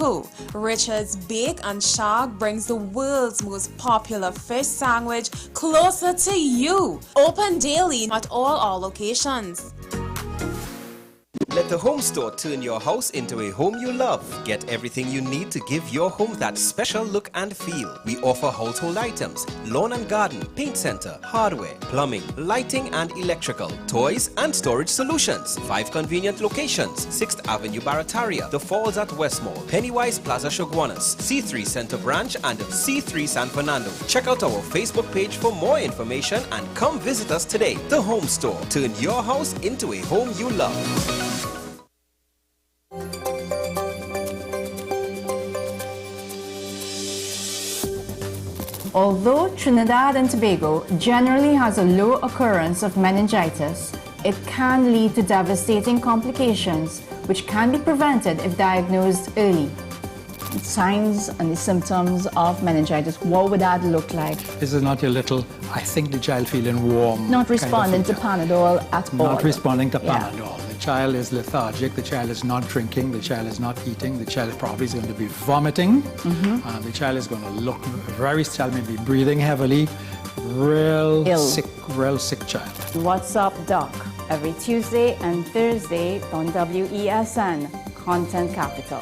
Tobago. Richard's Bake and Shark brings the world's most popular fish sandwich closer to you. Open daily at all our locations. Let the home store turn your house into a home you love. Get everything you need to give your home that special look and feel. We offer household items, lawn and garden, paint center, hardware, plumbing, lighting and electrical, toys and storage solutions. 5 convenient locations: 6th Avenue Barataria, The Falls at Westmore, Pennywise Plaza Shoguanas, C3 Center Branch and C3 San Fernando. Check out our Facebook page for more information and come visit us today. The Home Store. Turn your house into a home you love. Although Trinidad and Tobago generally has a low occurrence of meningitis, it can lead to devastating complications which can be prevented if diagnosed early. Signs and the symptoms of meningitis, what would that look like? This is not your little, I think the child feeling warm. Not responding to Panadol at all. Not responding to Panadol. The child is lethargic, the child is not drinking, the child is not eating, the child probably is going to be vomiting, the child is going to look very still, maybe breathing heavily, real sick child. What's up, Doc? Every Tuesday and Thursday on WESN, Content Capital.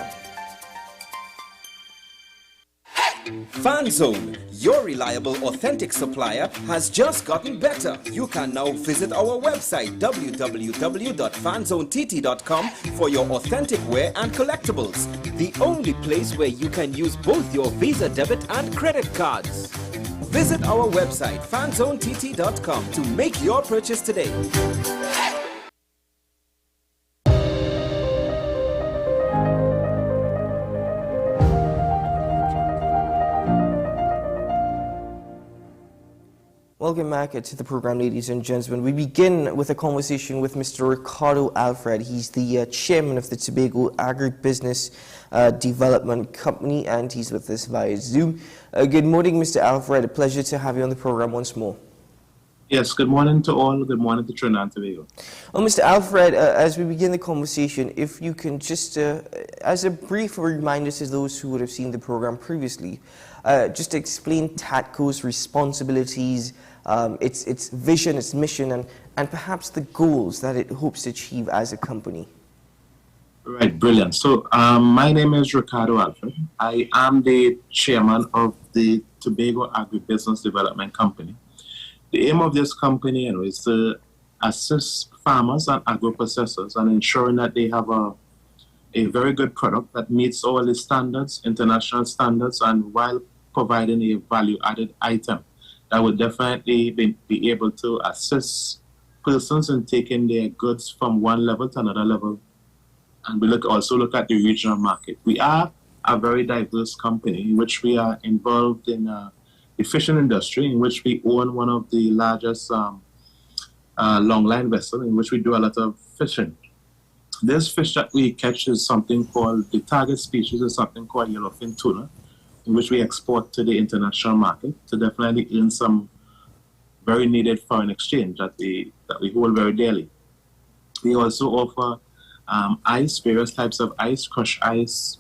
FanZone, your reliable, authentic supplier, has just gotten better. You can now visit our website www.fanzonett.com for your authentic wear and collectibles. The only place where you can use both your Visa debit and credit cards. Visit our website fanzonett.com to make your purchase today. Welcome back to the program, ladies and gentlemen. We begin with a conversation with Mr. Ricardo Alfred. He's the chairman of the Tobago Agribusiness Development Company, and he's with us via Zoom. Good morning, Mr. Alfred. A pleasure to have you on the program once more. Yes, good morning to all. Good morning to Trinidad and Tobago. Well, Mr. Alfred, as we begin the conversation, if you can just, as a brief reminder to those who would have seen the program previously, just explain TATCO's responsibilities, its vision, its mission, and perhaps the goals that it hopes to achieve as a company. Right, brilliant. So my name is Ricardo Alfred. I am the chairman of the Tobago Agribusiness Development Company. The aim of this company is to assist farmers and agro-processors and ensuring that they have a very good product that meets all the standards, international standards, and while providing a value-added item that would definitely be able to assist persons in taking their goods from one level to another level. And we also look at the regional market. We are a very diverse company in which we are involved in the fishing industry, in which we own one of the largest long-line vessels, in which we do a lot of fishing. This fish that we catch is something called, the target species is something called yellowfin tuna, in which we export to the international market to definitely earn some very needed foreign exchange that we hold very dearly. We also offer ice, various types of ice, crushed ice,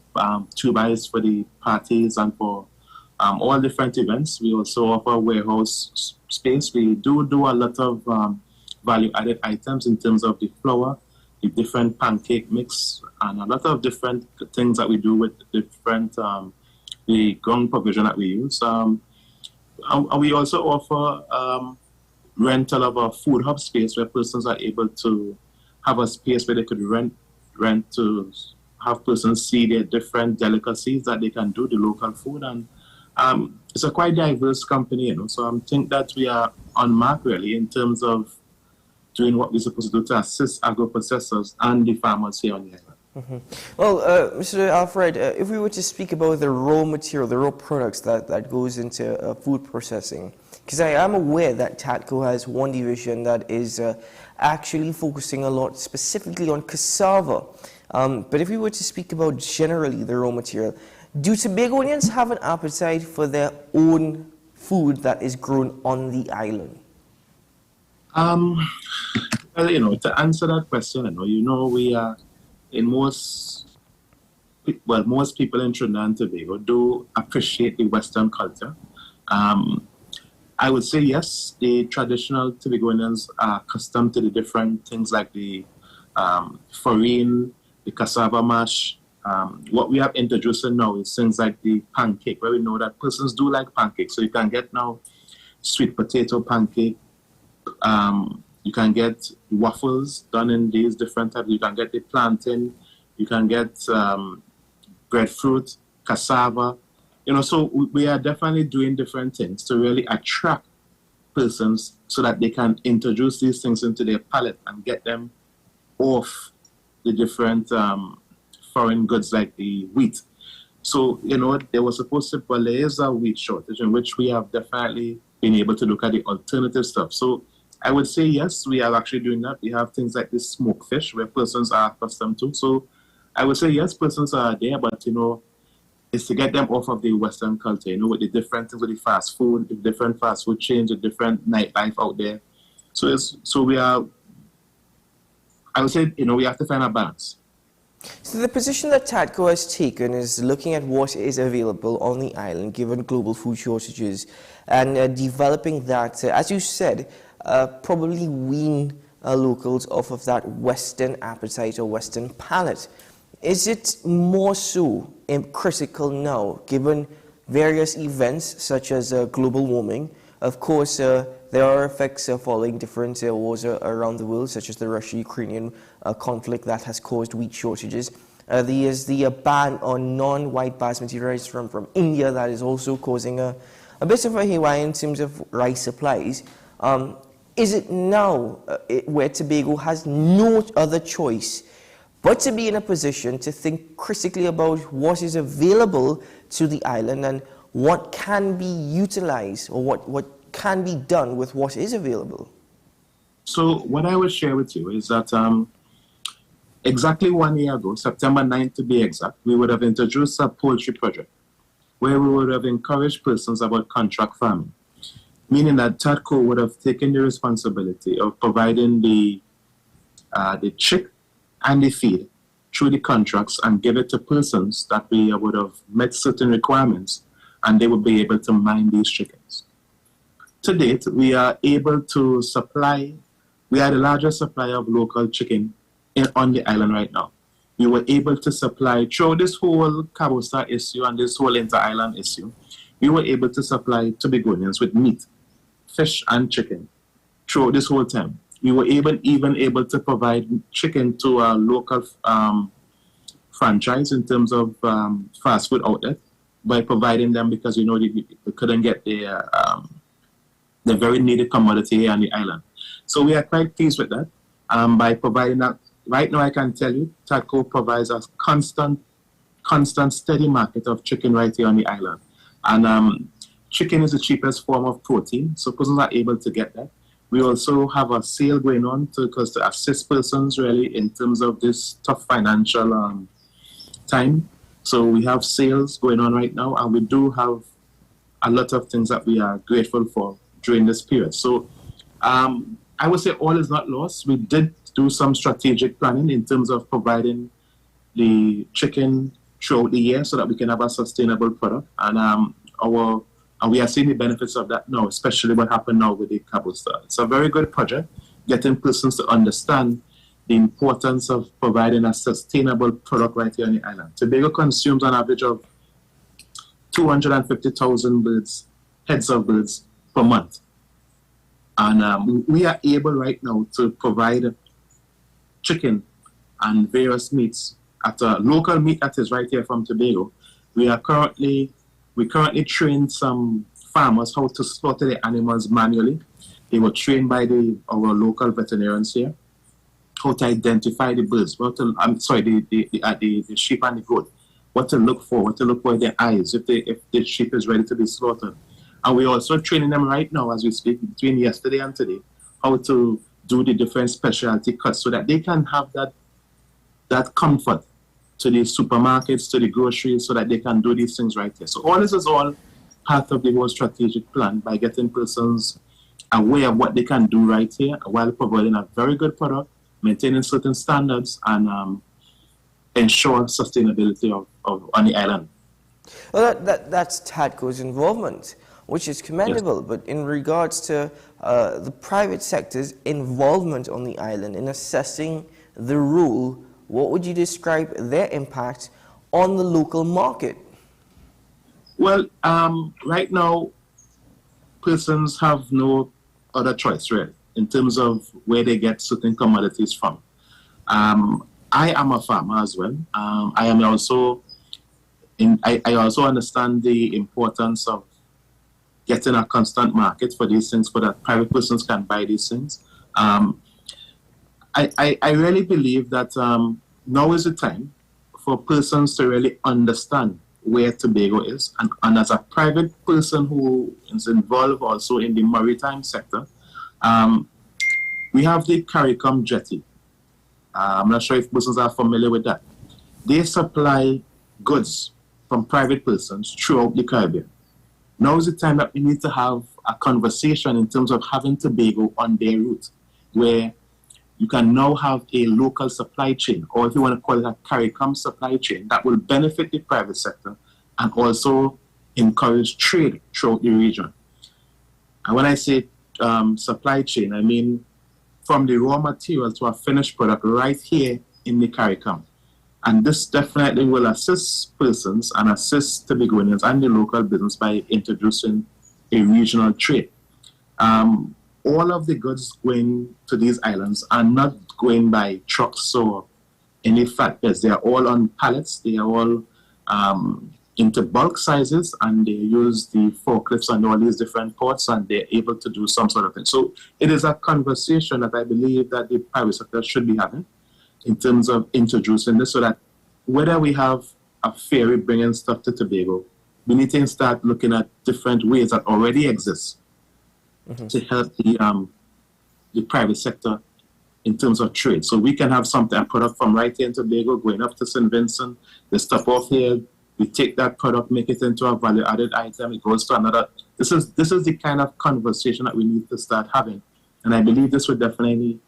tube ice for the parties and for all different events. We also offer warehouse space. We do a lot of value-added items in terms of the flour, the different pancake mix, and a lot of different things that we do with different the ground provision that we use. And we also offer rental of a food hub space where persons are able to have a space where they could rent to have persons see their different delicacies that they can do, the local food. And it's a quite diverse company, so I think that we are on mark really in terms of doing what we're supposed to do to assist agro-processors and the farmers here on the island. Well, Mr. Alfred, if we were to speak about the raw material, the raw products that goes into food processing, because I am aware that TATCO has one division that is actually focusing a lot specifically on cassava. But if we were to speak about generally the raw material, do Tobagonians have an appetite for their own food that is grown on the island? Well, to answer that question, we are in most well, most people in Trinidad and Tobago do appreciate the Western culture. I would say yes, the traditional Tobagoans are accustomed to the different things like the farine, the cassava mash. What we have introduced now is things like the pancake, where we know that persons do like pancakes. So you can get now sweet potato pancake. You can get waffles done in these different types. You can get the plantain. You can get breadfruit, cassava. You know, so we are definitely doing different things to really attract persons so that they can introduce these things into their palate and get them off the different foreign goods like the wheat. So, you know, there was supposed to be, well, there is a wheat shortage in which we have definitely been able to look at the alternative stuff. So I would say, yes, we are actually doing that. We have things like this smoked fish where persons are accustomed to. So I would say, yes, persons are there, but, you know, it's to get them off of the Western culture, you know, with the different things with the fast food, the different fast food chains, the different nightlife out there. So we are, I would say, you know, we have to find a balance. So the position that TATCO has taken is looking at what is available on the island given global food shortages and developing that, as you said, probably wean locals off of that Western appetite or Western palate. Is it more so critical now, given various events such as global warming? Of course, there are effects following different wars around the world, such as the Russia-Ukrainian conflict that has caused wheat shortages. There is the ban on non-white basmati rice from India that is also causing a bit of a haywire in terms of rice supplies. Is it now where Tobago has no other choice but to be in a position to think critically about what is available to the island and what can be utilized or what can be done with what is available? So what I would share with you is that exactly 1 year ago, September 9th to be exact, we would have introduced a poultry project where we would have encouraged persons about contract farming, meaning that TATCO would have taken the responsibility of providing the chick and the feed through the contracts and give it to persons that we would have met certain requirements and they would be able to mine these chickens. To date, we are able to supply, we are the largest supplier of local chicken on the island right now. We were able to supply, through this whole Cabo Star issue and this whole inter-island issue, we were able to supply Tobagoans with meat, fish and chicken through this whole time. We were even able to provide chicken to a local franchise in terms of fast food outlet by providing them because, you know, they couldn't get the very needed commodity here on the island. So we are quite pleased with that. By providing that, right now I can tell you, TATCO provides a constant, steady market of chicken right here on the island. And chicken is the cheapest form of protein, so persons are able to get that. We also have a sale going on to assist persons really in terms of this tough financial time. So we have sales going on right now, and we do have a lot of things that we are grateful for during this period. So I would say all is not lost. We did do some strategic planning in terms of providing the chicken throughout the year so that we can have a sustainable product. And we are seeing the benefits of that now, especially what happened now with the Cabo Star. It's a very good project, getting persons to understand the importance of providing a sustainable product right here on the island. Tobago consumes an average of 250,000 heads of birds per month. And we are able right now to provide chicken and various meats at a local meat that is right here from Tobago. We currently train some farmers how to slaughter the animals manually. They were trained by our local veterinarians here, how to identify the birds, the sheep and the goat, what to look for in their eyes if the sheep is ready to be slaughtered. And we're also training them right now as we speak, between yesterday and today, how to do the different specialty cuts so that they can have that comfort to the supermarkets, to the groceries, so that they can do these things right here. So all this is all part of the whole strategic plan by getting persons aware of what they can do right here while providing a very good product, maintaining certain standards, and ensure sustainability on the island. Well, that's TADCO's involvement, which is commendable. Yes. But in regards to the private sector's involvement on the island in assessing the rule, what would you describe their impact on the local market? Well, right now, persons have no other choice, really, in terms of where they get certain commodities from. I am a farmer as well. I am also, I also understand the importance of getting a constant market for these things, so that private persons can buy these things. I really believe that now is the time for persons to really understand where Tobago is. And as a private person who is involved also in the maritime sector, we have the CARICOM jetty. I'm not sure if persons are familiar with that. They supply goods from private persons throughout the Caribbean. Now is the time that we need to have a conversation in terms of having Tobago on their route, where you can now have a local supply chain, or if you want to call it a CARICOM supply chain, that will benefit the private sector and also encourage trade throughout the region. And when I say supply chain, I mean from the raw material to a finished product right here in the CARICOM. And this definitely will assist persons and assist Tobagoans and the local business by introducing a regional trade. All of the goods going to these islands are not going by trucks or any flatbeds. They are all on pallets. They are all into bulk sizes, and they use the forklifts and all these different ports, and they're able to do some sort of thing. So it is a conversation that I believe that the private sector should be having in terms of introducing this, so that whether we have a ferry bringing stuff to Tobago, we need to start looking at different ways that already exist to help the private sector in terms of trade. So we can have something, a product from right here in Tobago going up to St. Vincent, the stuff off here, we take that product, make it into a value-added item, it goes to another. This is the kind of conversation that we need to start having. And I believe this would definitely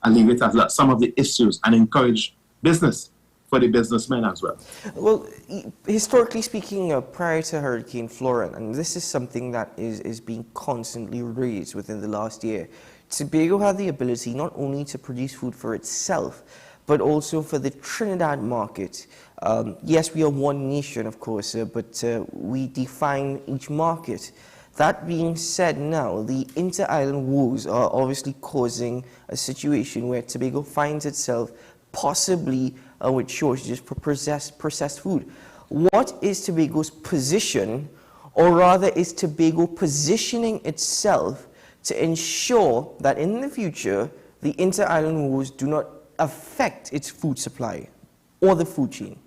alleviate some of the issues and encourage business for the businessmen as well. Well, historically speaking, prior to Hurricane Florence, and this is something that is being constantly raised within the last year, Tobago had the ability not only to produce food for itself, but also for the Trinidad market. Yes, we are one nation, of course, but we define each market. That being said, now, the inter-island woes are obviously causing a situation where Tobago finds itself possibly with shortages for processed food. What is Tobago's position, or rather is Tobago positioning itself to ensure that in the future, the inter-island woes do not affect its food supply or the food chain?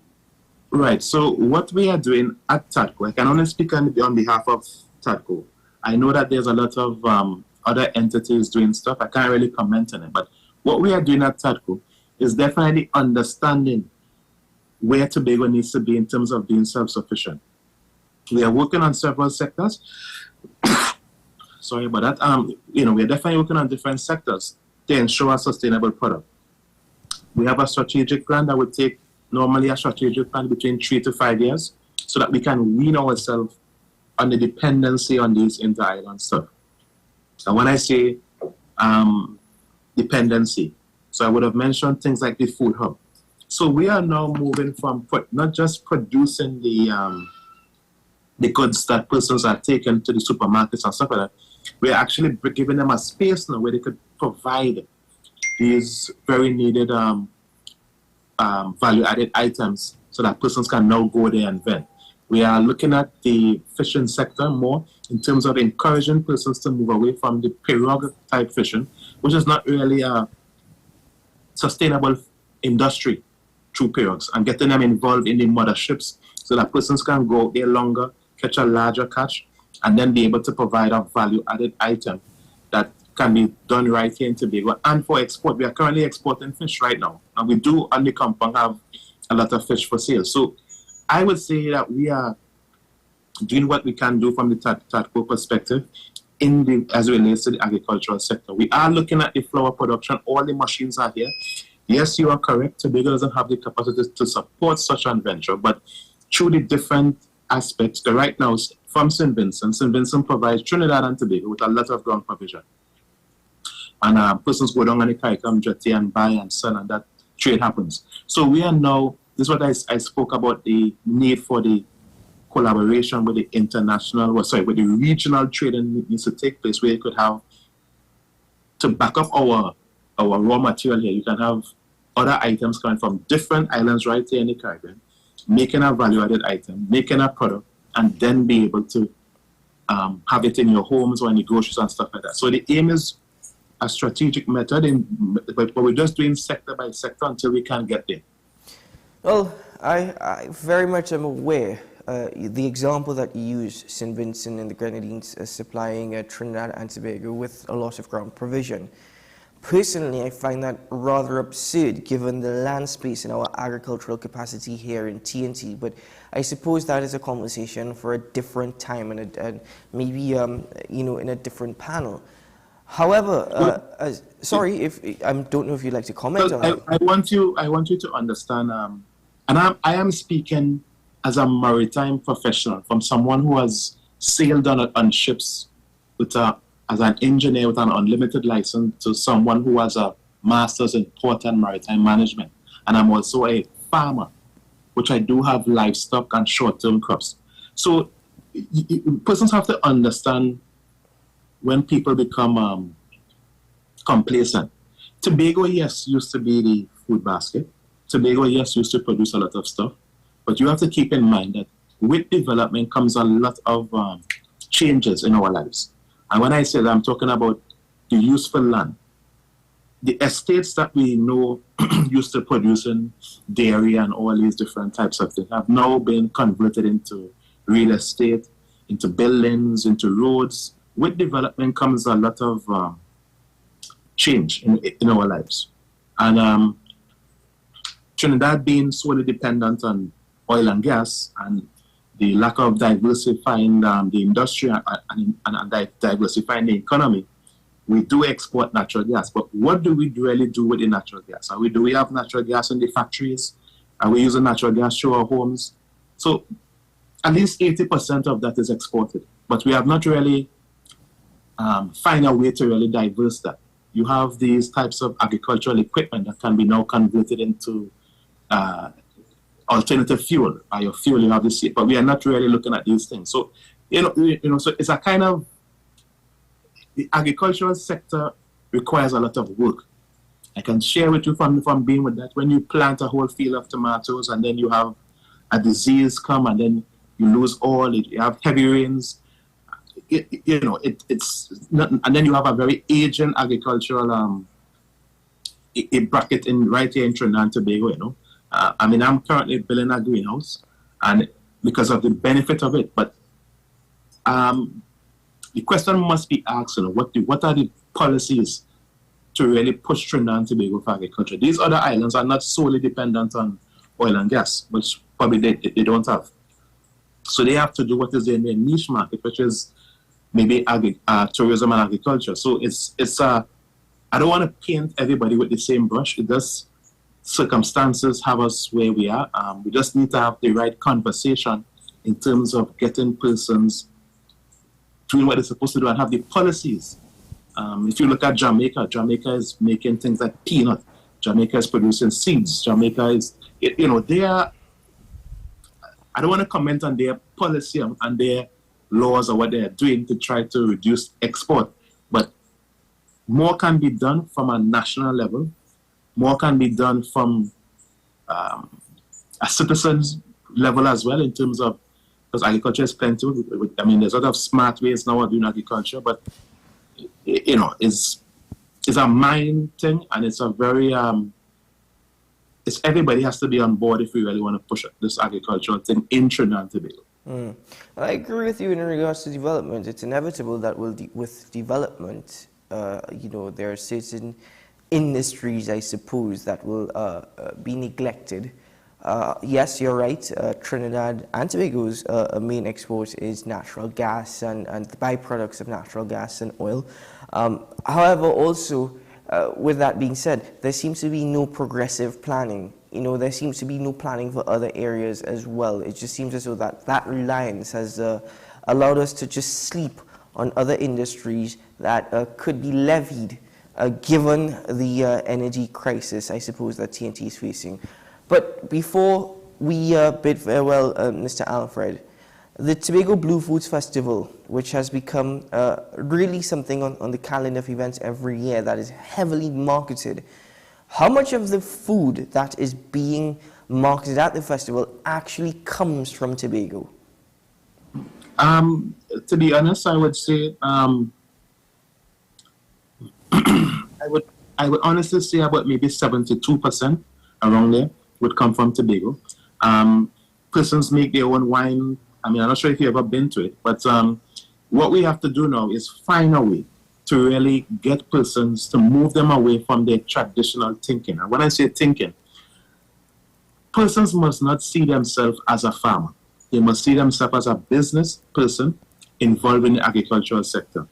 Right, so what we are doing at TADCO, I can only speak on behalf of TADCO. I know that there's a lot of other entities doing stuff. I can't really comment on it, but what we are doing at TADCO is definitely understanding where Tobago needs to be in terms of being self-sufficient. We are working on several sectors. Sorry about that. We are definitely working on different sectors to ensure a sustainable product. We have a strategic plan that would take normally a strategic plan between 3 to 5 years, so that we can wean ourselves on the dependency on these inter-island stuff. And when I say dependency, so I would have mentioned things like the food hub. So we are now moving from not just producing the goods that persons are taking to the supermarkets and stuff like that. We're actually giving them a space now where they could provide these very needed value-added items, so that persons can now go there and vend. We are looking at the fishing sector more in terms of encouraging persons to move away from the pirogue type fishing, which is not really a sustainable industry through pirogues, and getting them involved in the motherships so that persons can go there longer, catch a larger catch, and then be able to provide a value-added item that can be done right here in Tobago. And for export, we are currently exporting fish right now, and we do on the compound have a lot of fish for sale. So I would say that we are doing what we can do from the TADCO perspective as it relates to the agricultural sector. We are looking at the flour production. All the machines are here. Yes, you are correct. Tobago doesn't have the capacity to support such a venture, but through the different aspects, right now, from St. Vincent provides Trinidad and Tobago with a lot of ground provision. And persons go down on the CARICOM jetty and buy and sell, and that trade happens. So we are now, this is what I spoke about, the need for the collaboration with the with the regional trading needs to take place, where you could have, to back up our raw material here, you can have other items coming from different islands right here in the Caribbean, making a value-added item, making a product, and then be able to have it in your homes or in the groceries and stuff like that. So the aim is a strategic method, but we're just doing sector by sector until we can get there. Well, I very much am aware. The example that you use, St. Vincent and the Grenadines supplying Trinidad and Tobago with a lot of ground provision. Personally, I find that rather absurd given the land space and our agricultural capacity here in TNT, but I suppose that is a conversation for a different time and maybe in a different panel. However, sorry, if I don't know if you'd like to comment on that. I want you to understand, and I am speaking as a maritime professional, from someone who has sailed on ships as an engineer with an unlimited license, to someone who has a master's in port and maritime management. And I'm also a farmer, which I do have livestock and short-term crops. So persons have to understand when people become complacent. Tobago, yes, used to be the food basket. Tobago, yes, used to produce a lot of stuff. But you have to keep in mind that with development comes a lot of changes in our lives. And when I say that, I'm talking about the useful land. The estates that we know used to producing dairy and all these different types of things have now been converted into real estate, into buildings, into roads. With development comes a lot of change in our lives. And Trinidad being solely dependent on oil and gas, and the lack of diversifying the industry and diversifying the economy, we do export natural gas. But what do we really do with the natural gas? Do we have natural gas in the factories? Are we using natural gas through our homes? So at least 80% of that is exported. But we have not really find a way to really diverse that. You have these types of agricultural equipment that can be now converted into alternative fuel. Biofuel, you have this, but we are not really looking at these things. So, so it's a kind of, the agricultural sector requires a lot of work. I can share with you from being with that. When you plant a whole field of tomatoes and then you have a disease come and then you lose all, you have heavy rains, it's not, and then you have a very aging agricultural bracket right here in Trinidad and Tobago, I'm currently building a greenhouse, and because of the benefit of it, but the question must be asked, what are the policies to really push Trinidad and Tobago for agriculture? These other islands are not solely dependent on oil and gas, which probably they don't have. So they have to do what is in their niche market, which is maybe tourism and agriculture. So it's I don't want to paint everybody with the same brush. It does. Circumstances have us where we are. We just need to have the right conversation in terms of getting persons doing what they're supposed to do and have the policies. If you look at Jamaica is making things like peanut. Jamaica is producing seeds. Jamaica is, they are, I don't want to comment on their policy and their laws or what they are doing to try to reduce export, but more can be done from a national level. More can be done from a citizen's level as well, in terms of, because agriculture is plenty. There's a lot of smart ways now of doing agriculture, but it's a mind thing, and it's a very it's everybody has to be on board if we really want to push this agricultural thing in Trinidad and Tobago. I agree with you in regards to development. It's inevitable that with development, there are certain industries, I suppose, that will be neglected. Yes, you're right. Trinidad and Tobago's main export is natural gas and the byproducts of natural gas and oil. However, also, with that being said, there seems to be no progressive planning. You know, there seems to be no planning for other areas as well. It just seems as though that reliance has allowed us to just sleep on other industries that could be levied given the energy crisis, I suppose, that TNT is facing. But before we bid farewell, Mr. Alfred, the Tobago Blue Foods Festival, which has become really something on the calendar of events every year that is heavily marketed, how much of the food that is being marketed at the festival actually comes from Tobago? To be honest, I would say I would honestly say about maybe 72% around there would come from Tobago. Persons make their own wine. I mean, I'm not sure if you've ever been to it, but what we have to do now is find a way to really get persons to move them away from their traditional thinking. And when I say thinking, persons must not see themselves as a farmer. They must see themselves as a business person involved in the agricultural sector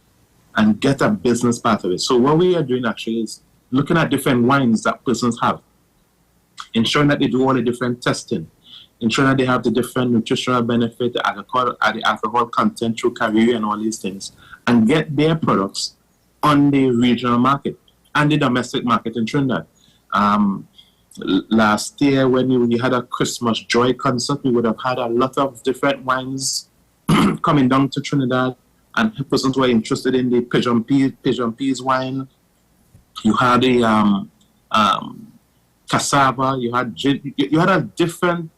and get a business part of it. So what we are doing actually is looking at different wines that persons have, ensuring that they do all the different testing, ensuring that they have the different nutritional benefit, the alcohol content through carrier and all these things, and get their products on the regional market and the domestic market in Trinidad. Last year, when you had a Christmas Joy concert, we would have had a lot of different wines coming down to Trinidad, and persons were interested in the pigeon peas wine. You had a cassava. You had a different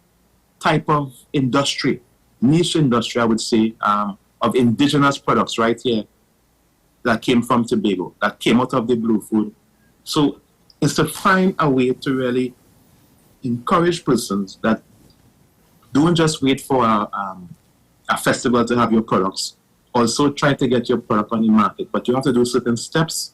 type of industry, niche industry, I would say, of indigenous products right here that came from Tobago, that came out of the Blue Food. So it's to find a way to really encourage persons that don't just wait for a festival to have your products. Also try to get your product on the market, but you have to do certain steps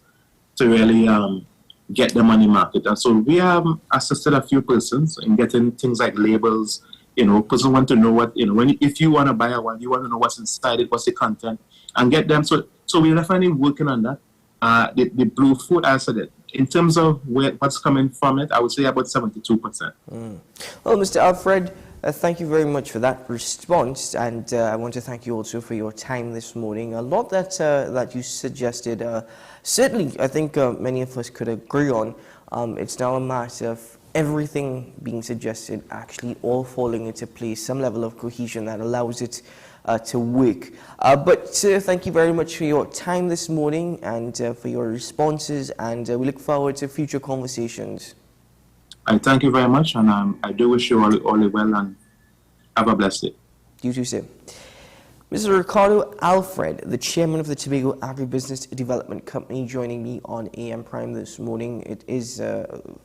to really get them on the market. And so we have assisted a few persons in getting things like labels. You know, person want to know what, you know, if you want to buy a wine, you want to know what's inside it, what's the content, and get them. So we're definitely working on that. The Blue Food, I said it. In terms of what's coming from it, I would say about 72%. Well, Mr. Alfred, thank you very much for that response, and I want to thank you also for your time this morning. A lot that you suggested, certainly I think many of us could agree on. It's now a matter of everything being suggested actually all falling into place, some level of cohesion that allows it to work. But sir, thank you very much for your time this morning and for your responses, and we look forward to future conversations. I thank you very much, and I do wish you all well, and have a blessed day. You too, sir. Mr. Ricardo Alfred, the chairman of the Tobago Agribusiness Development Company, joining me on AM Prime this morning. It is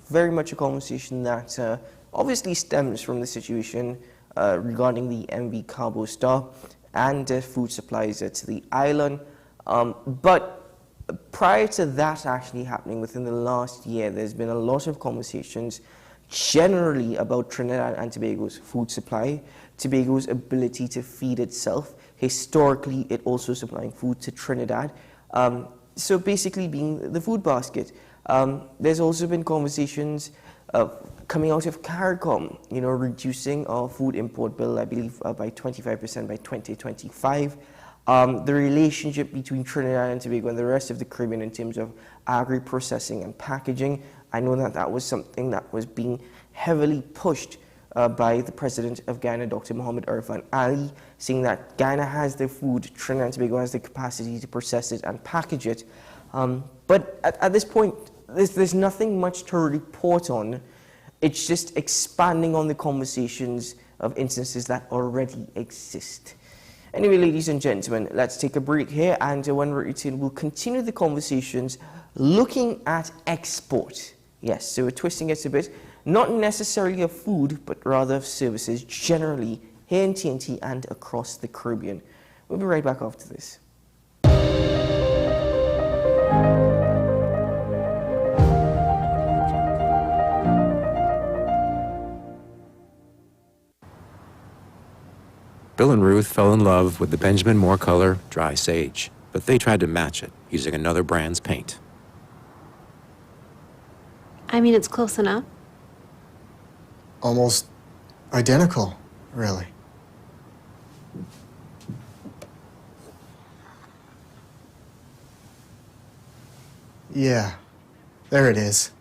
very much a conversation that obviously stems from the situation regarding the MV Carbo Star and food supplies to the island. But prior to that actually happening within the last year, there's been a lot of conversations generally about Trinidad and Tobago's food supply, Tobago's ability to feed itself. Historically, it also supplying food to Trinidad. So basically being the food basket. There's also been conversations coming out of CARICOM, you know, reducing our food import bill, I believe, by 25% by 2025. The relationship between Trinidad and Tobago and the rest of the Caribbean in terms of agri-processing and packaging. I know that was something that was being heavily pushed by the president of Ghana, Dr. Mohamed Irfan Ali, saying that Ghana has the food, Trinidad and Tobago has the capacity to process it and package it. But at this point, there's nothing much to report on. It's just expanding on the conversations of instances that already exist. Anyway, ladies and gentlemen, let's take a break here, and when we return, we'll continue the conversations looking at export. Yes, so we're twisting it a bit, not necessarily of food, but rather of services generally here in TNT and across the Caribbean. We'll be right back after this. Bill and Ruth fell in love with the Benjamin Moore color Dry Sage, but they tried to match it using another brand's paint. I mean, it's close enough. Almost identical, really. Yeah, there it is.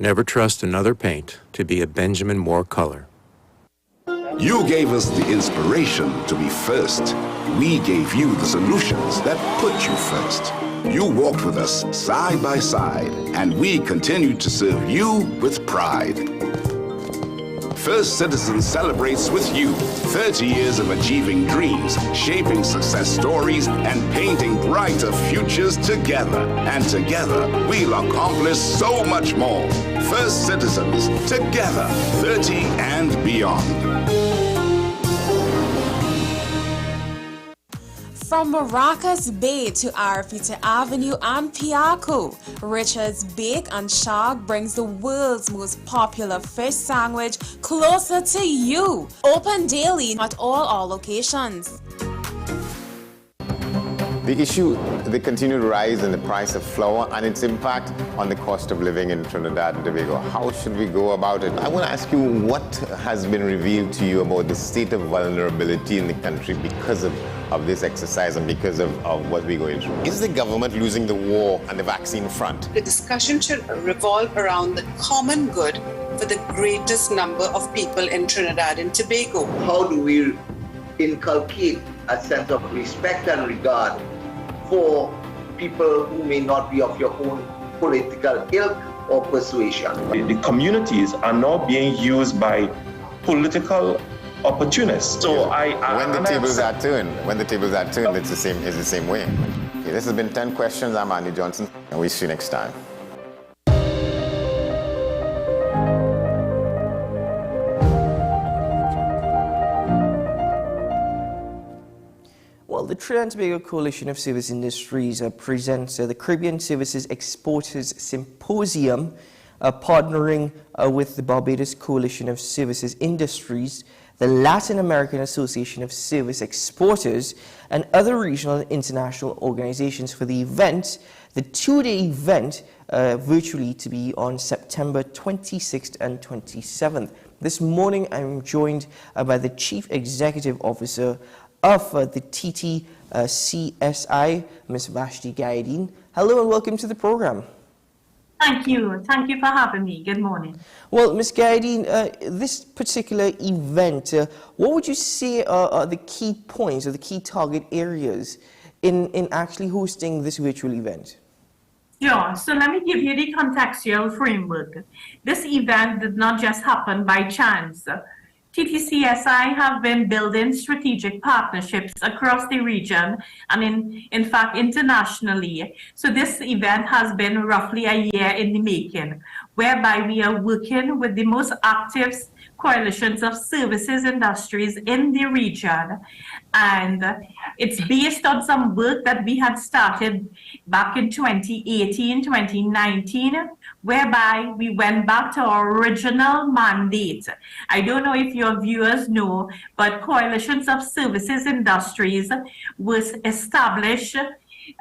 Never trust another paint to be a Benjamin Moore color. You gave us the inspiration to be first. We gave you the solutions that put you first. You walked with us side by side, and we continue to serve you with pride. First Citizens celebrates with you 30 years of achieving dreams, shaping success stories, and painting brighter futures together. And together, we'll accomplish so much more. First Citizens, together, 30 and beyond. From Maracas Bay to Arafita Avenue and Piaco, Richard's Bake and Shag brings the world's most popular fish sandwich closer to you. Open daily at all our locations. The issue, the continued rise in the price of flour and its impact on the cost of living in Trinidad and Tobago. How should we go about it? I want to ask you, what has been revealed to you about the state of vulnerability in the country because of this exercise and because of what we're going through? Is the government losing the war on the vaccine front? The discussion should revolve around the common good for the greatest number of people in Trinidad and Tobago. How do we inculcate a sense of respect and regard for people who may not be of your own political ilk or persuasion? The communities are now being used by political opportunists. So when the tables are turned, it's the same way. Okay, this has been 10 questions. I'm Andy Johnson, and we'll see you next time. Well, the Trinidad and Tobago Coalition of Service Industries presents the Caribbean Services Exporters Symposium, partnering with the Barbados Coalition of Services Industries, the Latin American Association of Service Exporters, and other regional and international organizations for the event, the two-day event, virtually to be on September 26th and 27th. This morning, I'm joined by the Chief Executive Officer of the TTCSI, Ms. Vashti Gaideen. Hello and welcome to the program. Thank you. Thank you for having me. Good morning. Well, Ms. Gaideen, this particular event, what would you say are the key points or the key target areas in actually hosting this virtual event? Sure. So let me give you the contextual framework. This event did not just happen by chance. TTCSI have been building strategic partnerships across the region and in fact internationally. So this event has been roughly a year in the making, whereby we are working with the most active coalitions of services industries in the region. And it's based on some work that we had started back in 2018, 2019, whereby we went back to our original mandate. I don't know if your viewers know, but coalitions of services industries was established.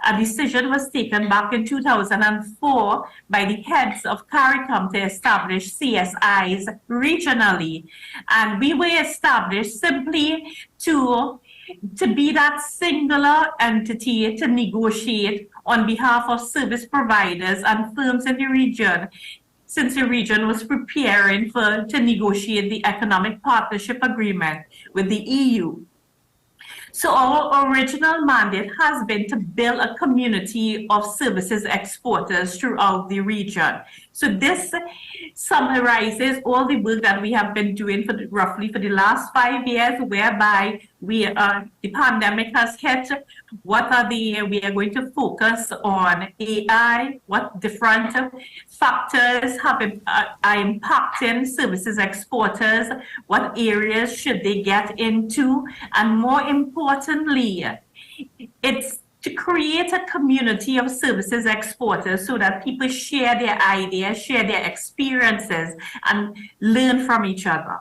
A decision was taken back in 2004 by the heads of CARICOM to establish CSIs regionally. And we were established simply to be that singular entity to negotiate on behalf of service providers and firms in the region, since the region was preparing to negotiate the economic partnership agreement with the EU. So our original mandate has been to build a community of services exporters throughout the region. So this summarizes all the work that we have been doing roughly for the last 5 years, whereby the pandemic has hit. We are going to focus on AI, what different factors are impacting services exporters, what areas should they get into, and more importantly, it's to create a community of services exporters so that people share their ideas, share their experiences, and learn from each other.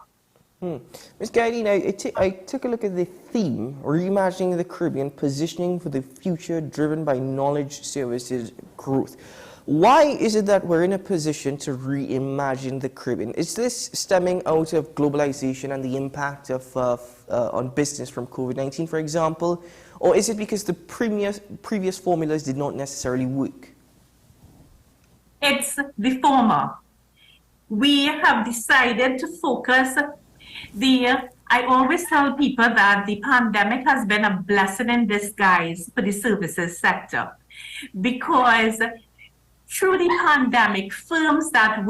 Ms. Gaideen, I took a look at the theme, reimagining the Caribbean, positioning for the future driven by knowledge services growth. Why is it that we're in a position to reimagine the Caribbean? Is this stemming out of globalization and the impact of on business from COVID-19, for example? Or is it because the previous formulas did not necessarily work? It's the former. We have decided to focus I always tell people that the pandemic has been a blessing in disguise for the services sector, because through the pandemic, firms that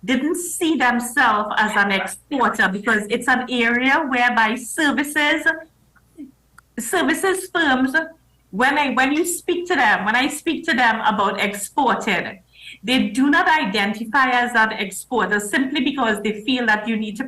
didn't see themselves as an exporter, because it's an area whereby services firms, when I speak to them about exporting, they do not identify as an exporter simply because they feel that you need to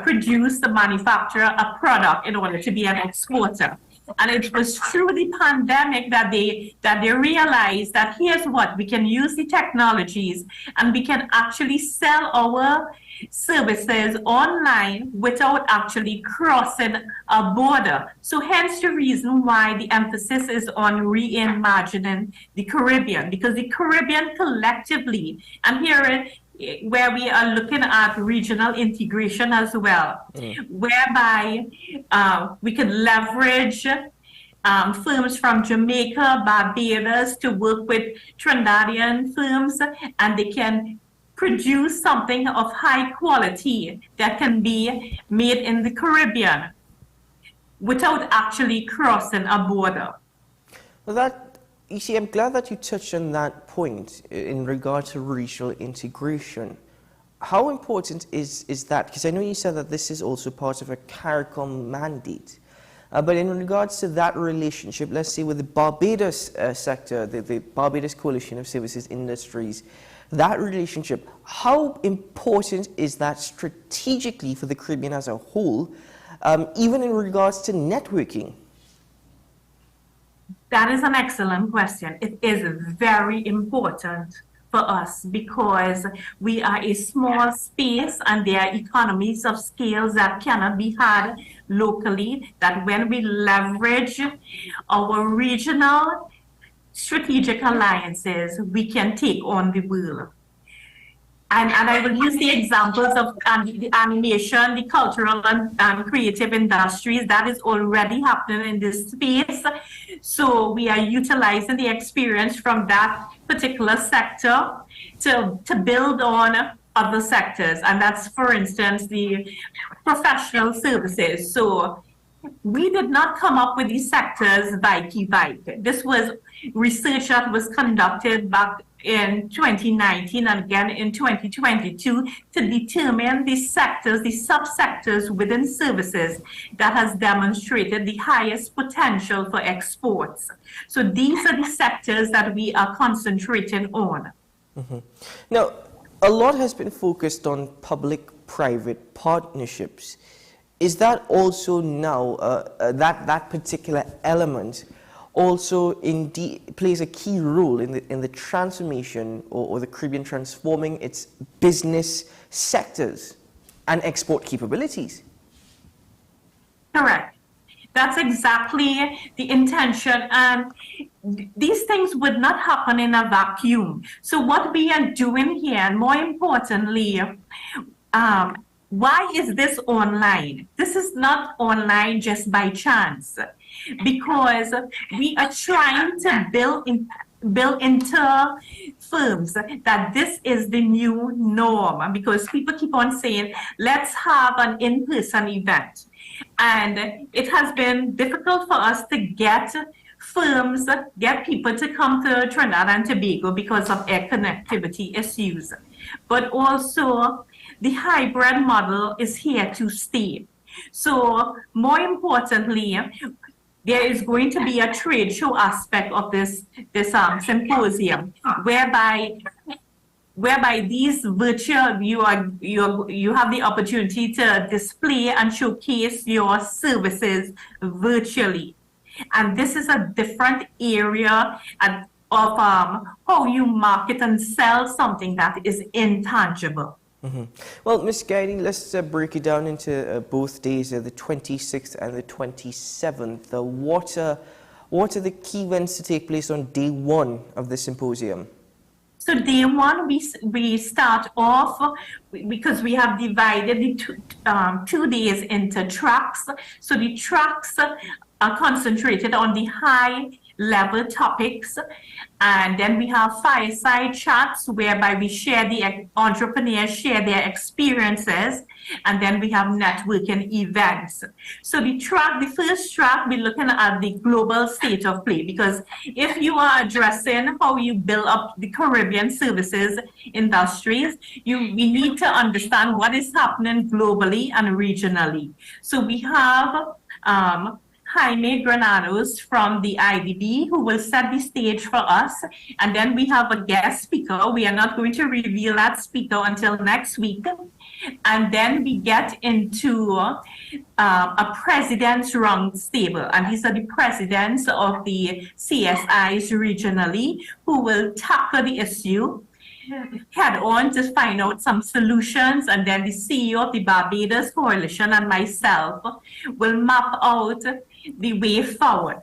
produce, manufacture a product in order to be an exporter. And it was through the pandemic that they realized that here's what, we can use the technologies and we can actually sell our services online without actually crossing a border. So hence the reason why the emphasis is on reimagining the Caribbean, because the Caribbean collectively, and here where we are looking at regional integration as well, whereby we can leverage firms from Jamaica, Barbados to work with Trinidadian firms, and they can produce something of high quality that can be made in the Caribbean without actually crossing a border. Well, you see, I'm glad that you touched on that point in regard to regional integration. How important is that? Because I know you said that this is also part of a CARICOM mandate. But in regards to that relationship, let's say with the Barbados sector, the Barbados Coalition of Services Industries, that relationship, how important is that strategically for the Caribbean as a whole, even in regards to networking? That is an excellent question. It is very important for us because we are a small space and there are economies of scale that cannot be had locally, that when we leverage our regional strategic alliances, we can take on the world. And I will use the examples of the animation, the cultural and creative industries that is already happening in this space. So we are utilizing the experience from that particular sector to build on other sectors. And that's, for instance, the professional services. So we did not come up with these sectors by This was research that was conducted back in 2019 and again in 2022 to determine the sectors, the subsectors within services that has demonstrated the highest potential for exports. So these are the sectors that we are concentrating on. Now, a lot has been focused on public-private partnerships. Is that also now, that particular element also indeed plays a key role in the transformation or the Caribbean transforming its business sectors and export capabilities? Correct. That's exactly the intention. And these things would not happen in a vacuum. So what we are doing here, and more importantly, why is this online? This is not online just by chance, because we are trying to build into firms that this is the new norm, because people keep on saying, let's have an in-person event. And it has been difficult for us to get people to come to Trinidad and Tobago because of air connectivity issues. But also, the hybrid model is here to stay. So more importantly, there is going to be a trade show aspect of this symposium, whereby these virtual, you have the opportunity to display and showcase your services virtually. And this is a different area of how you market and sell something that is intangible. Well, Ms. Guiding, let's break it down into both days, the 26th and the 27th. What are the key events to take place on day one of the symposium? So day one, we start off, because we have divided the 2 days into tracks. So the tracks are concentrated on the high level topics, and then we have fireside chats whereby we share, the entrepreneurs share their experiences, and then we have networking events. So the first track, we're looking at the global state of play, because if you are addressing how you build up the Caribbean services industries, we need to understand what is happening globally and regionally. So we have Jaime Granados from the IDB, who will set the stage for us. And then we have a guest speaker. We are not going to reveal that speaker until next week. And then we get into a president's roundtable. And these are the presidents of the CSIs regionally who will tackle the issue head on to find out some solutions, and then the CEO of the Barbados Coalition and myself will map out the way forward.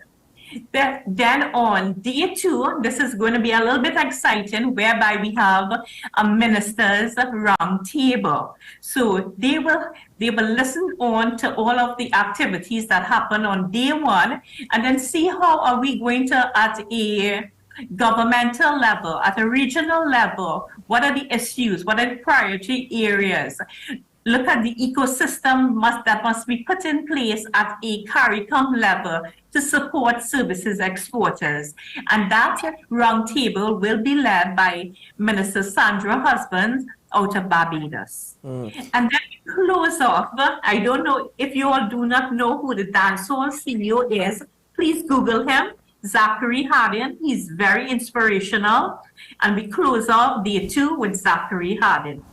Then on day 2, this is going to be a little bit exciting, whereby we have a ministers round table. So they will listen on to all of the activities that happen on day 1, and then see how are we going to, at a governmental level, at a regional level, what are the issues, what are the priority areas. Look at the ecosystem that must be put in place at a CARICOM level to support services exporters. And that roundtable will be led by Minister Sandra Husband out of Barbados. And then we close off. I don't know if you all do not know who the dancehall CEO is. Please Google him. Zachary Hardin. He's very inspirational. And we close off day 2 with Zachary Hardin.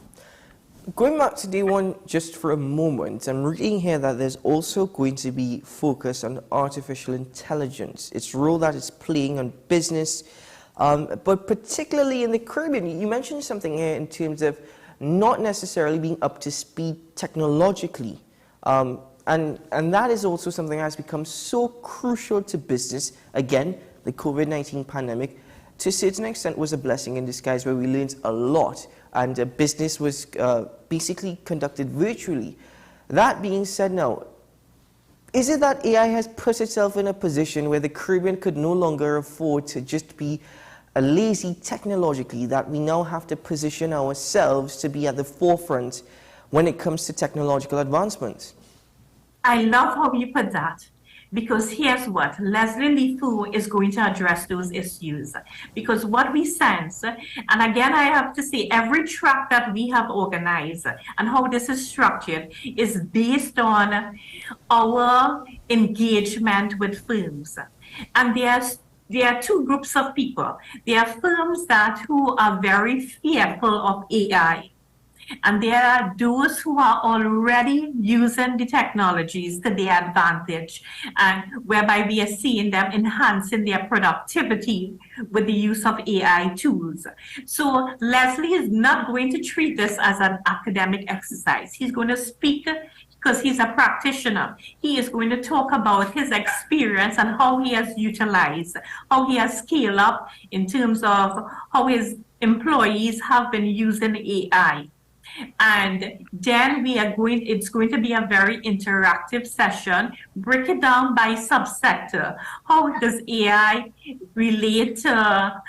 Going back to day 1 just for a moment, I'm reading here that there's also going to be focus on artificial intelligence, its role that it's playing on business, but particularly in the Caribbean. You mentioned something here in terms of not necessarily being up to speed technologically. And that is also something that has become so crucial to business. Again, the COVID-19 pandemic, to a certain extent, was a blessing in disguise, where we learned a lot, and business was basically conducted virtually. That being said now, is it that AI has put itself in a position where the Caribbean could no longer afford to just be lazy technologically, that we now have to position ourselves to be at the forefront when it comes to technological advancements? I love how you put that, because here's what Leslie Lifu is going to address those issues. Because what we sense, and again I have to say, every track that we have organized and how this is structured is based on our engagement with firms. And there are 2 groups of people. There are firms who are very fearful of AI. And there are those who are already using the technologies to their advantage, and whereby we are seeing them enhancing their productivity with the use of AI tools. So Leslie is not going to treat this as an academic exercise. He's going to speak because he's a practitioner. He is going to talk about his experience and how he has utilized, how he has scaled up in terms of how his employees have been using AI. And then it's going to be a very interactive session. Break it down by subsector. How does AI relate to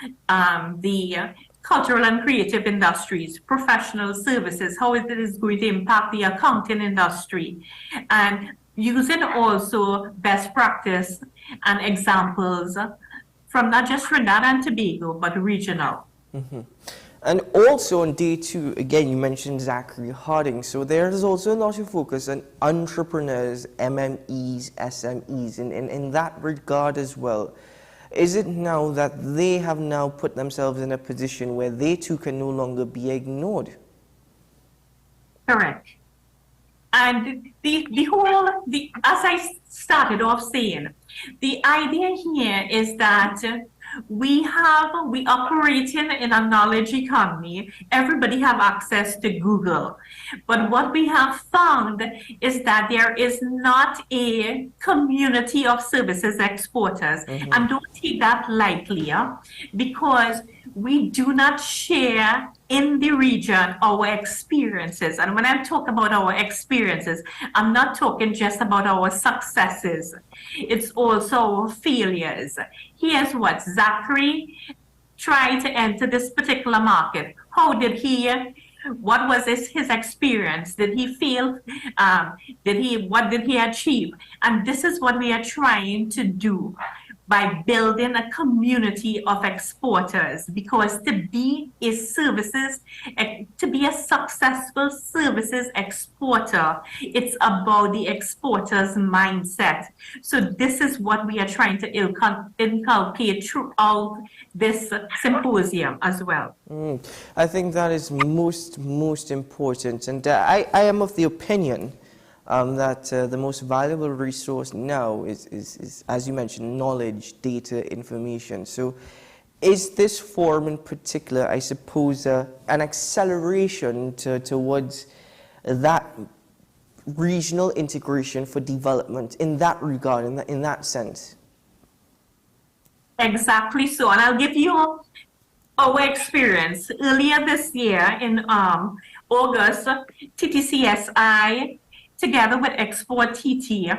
the cultural and creative industries, professional services, how it is going to impact the accounting industry, and using also best practice and examples from not just Trinidad and Tobago, but regional. And also on day 2, again, you mentioned Zachary Harding. So there's also a lot of focus on entrepreneurs, MMEs, SMEs, and in that regard as well. Is it now that they have now put themselves in a position where they too can no longer be ignored? Correct. And as I started off saying, the idea here is that we operate in a knowledge economy. Everybody have access to Google. But what we have found is that there is not a community of services exporters. And don't take that lightly, because we do not share in the region our experiences. And when I talk about our experiences, I'm not talking just about our successes. It's also our failures. Here's what Zachary tried to enter this particular market. How did he, what was his experience? Did he fail? What did he achieve? And this is what we are trying to do by building a community of exporters, because to be a successful services exporter, it's about the exporter's mindset. So this is what we are trying to inculcate throughout this symposium as well. I think that is most important, and I am of the opinion that the most valuable resource now is, as you mentioned, knowledge, data, information. So is this forum in particular, I suppose, an acceleration towards that regional integration for development in that regard, in that sense? Exactly so. And I'll give you our experience. Earlier this year in August, TTCSI, together with Export TT,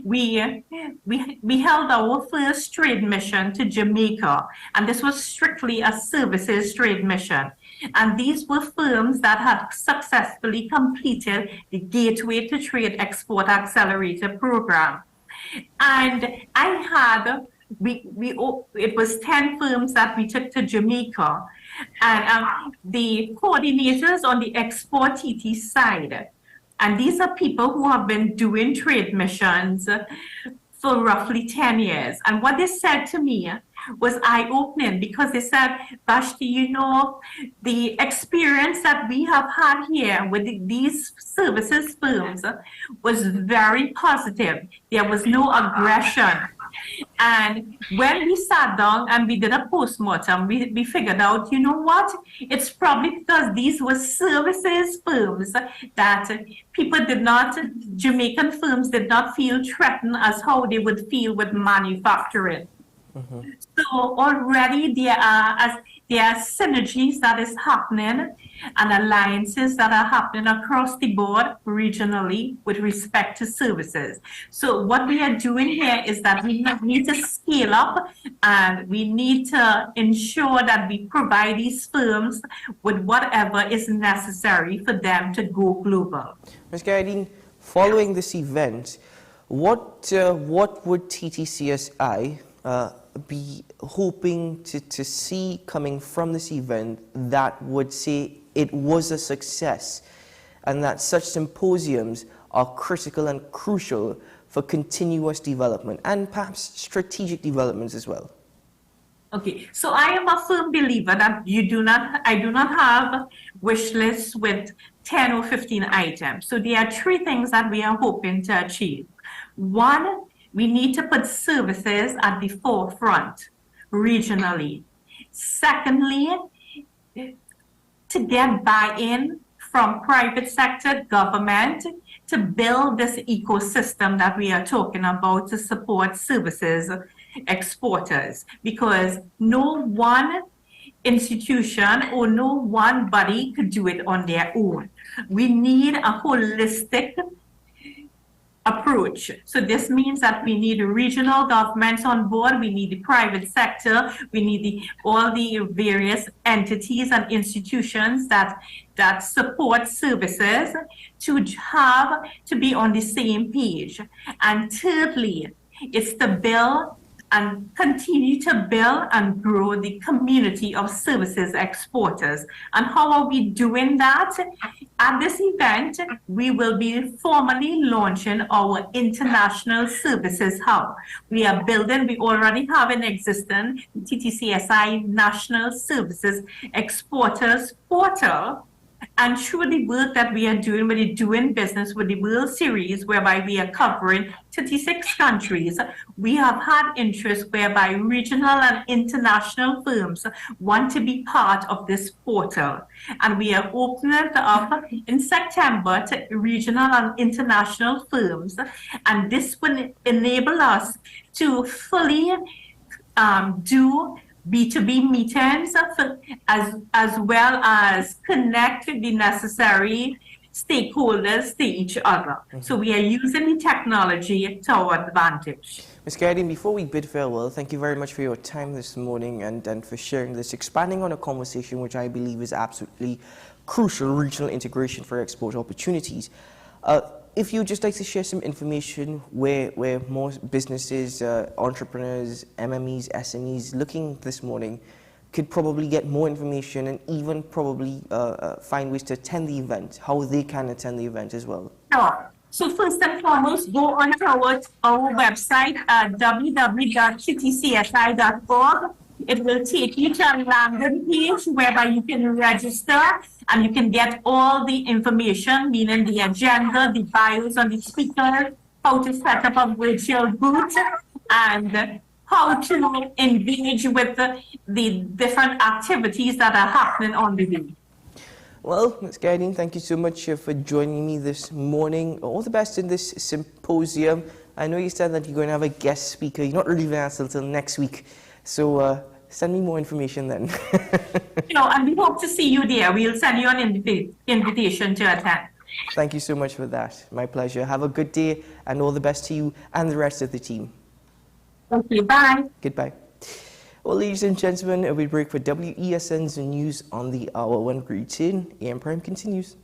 we held our first trade mission to Jamaica, and this was strictly a services trade mission. And these were firms that had successfully completed the Gateway to Trade Export Accelerator program. And it was 10 firms that we took to Jamaica, and the coordinators on the Export TT side. And these are people who have been doing trade missions for roughly 10 years. And what they said to me was eye-opening, because they said, Vashti, you know, the experience that we have had here with these services firms was very positive. There was no aggression. And when we sat down and we did a postmortem, we figured out, you know what? It's probably because these were services firms that Jamaican firms did not feel threatened as how they would feel with manufacturing. So already there are synergies that is happening and alliances that are happening across the board regionally with respect to services. So what we are doing here is that we need to scale up, and we need to ensure that we provide these firms with whatever is necessary for them to go global. Ms. Gaideen, following this event, what would TTCSI be hoping to see coming from this event that would say it was a success, and that such symposiums are critical and crucial for continuous development and perhaps strategic developments as well? Okay, so I am a firm believer that I do not have wish lists with 10 or 15 items. So there are 3 things that we are hoping to achieve. One, we need to put services at the forefront regionally. Secondly, to get buy-in from private sector, government, to build this ecosystem that we are talking about to support services exporters, because no one institution or no one body could do it on their own. We need a holistic approach. So this means that we need regional governments on board, we need the private sector, we need all the various entities and institutions that support services to be on the same page. And thirdly, it's to build and continue to build and grow the community of services exporters. And how are we doing that? At this event, we will be formally launching our International Services Hub. We already have an existing TTCSI National Services Exporters Portal. And through the work that we are doing with the Doing Business with the World Series, whereby we are covering 36 countries, we have had interest whereby regional and international firms want to be part of this portal. And we are opening it up in September to regional and international firms. And this will enable us to fully do B2B meetings, as well as connect the necessary stakeholders to each other. So we are using the technology to our advantage. Ms. Guardian, before we bid farewell, thank you very much for your time this morning and for sharing this, expanding on a conversation which I believe is absolutely crucial, regional integration for export opportunities. If you'd just like to share some information where more businesses, entrepreneurs, MMEs, SMEs looking this morning could probably get more information and even probably find ways to attend the event, how they can attend the event as well. Sure. So first and foremost, go on to our website at www.ttcsi.org. It will take you to a landing page whereby you can register and you can get all the information, meaning the agenda, the bios on the speakers, how to set up a virtual booth, and how to engage with the different activities that are happening on the day. Well, Ms. Guardian, thank you so much for joining me this morning. All the best in this symposium. I know you said that you're going to have a guest speaker. You're not leaving us until next week. So send me more information then. And we hope to see you there. We'll send you an invitation to attend. Thank you so much for that. My pleasure. Have a good day and all the best to you and the rest of the team. Thank you. Bye. Goodbye. Well, ladies and gentlemen, we break for WESN's news on the hour. When we return, AM Prime continues.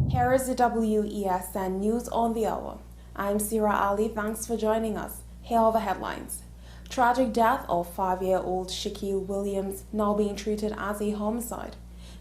Here is the WESN News on the Hour. I'm Sira Ali. Thanks for joining us. Here are the headlines. Tragic death of 5-year-old Shaquille Williams now being treated as a homicide.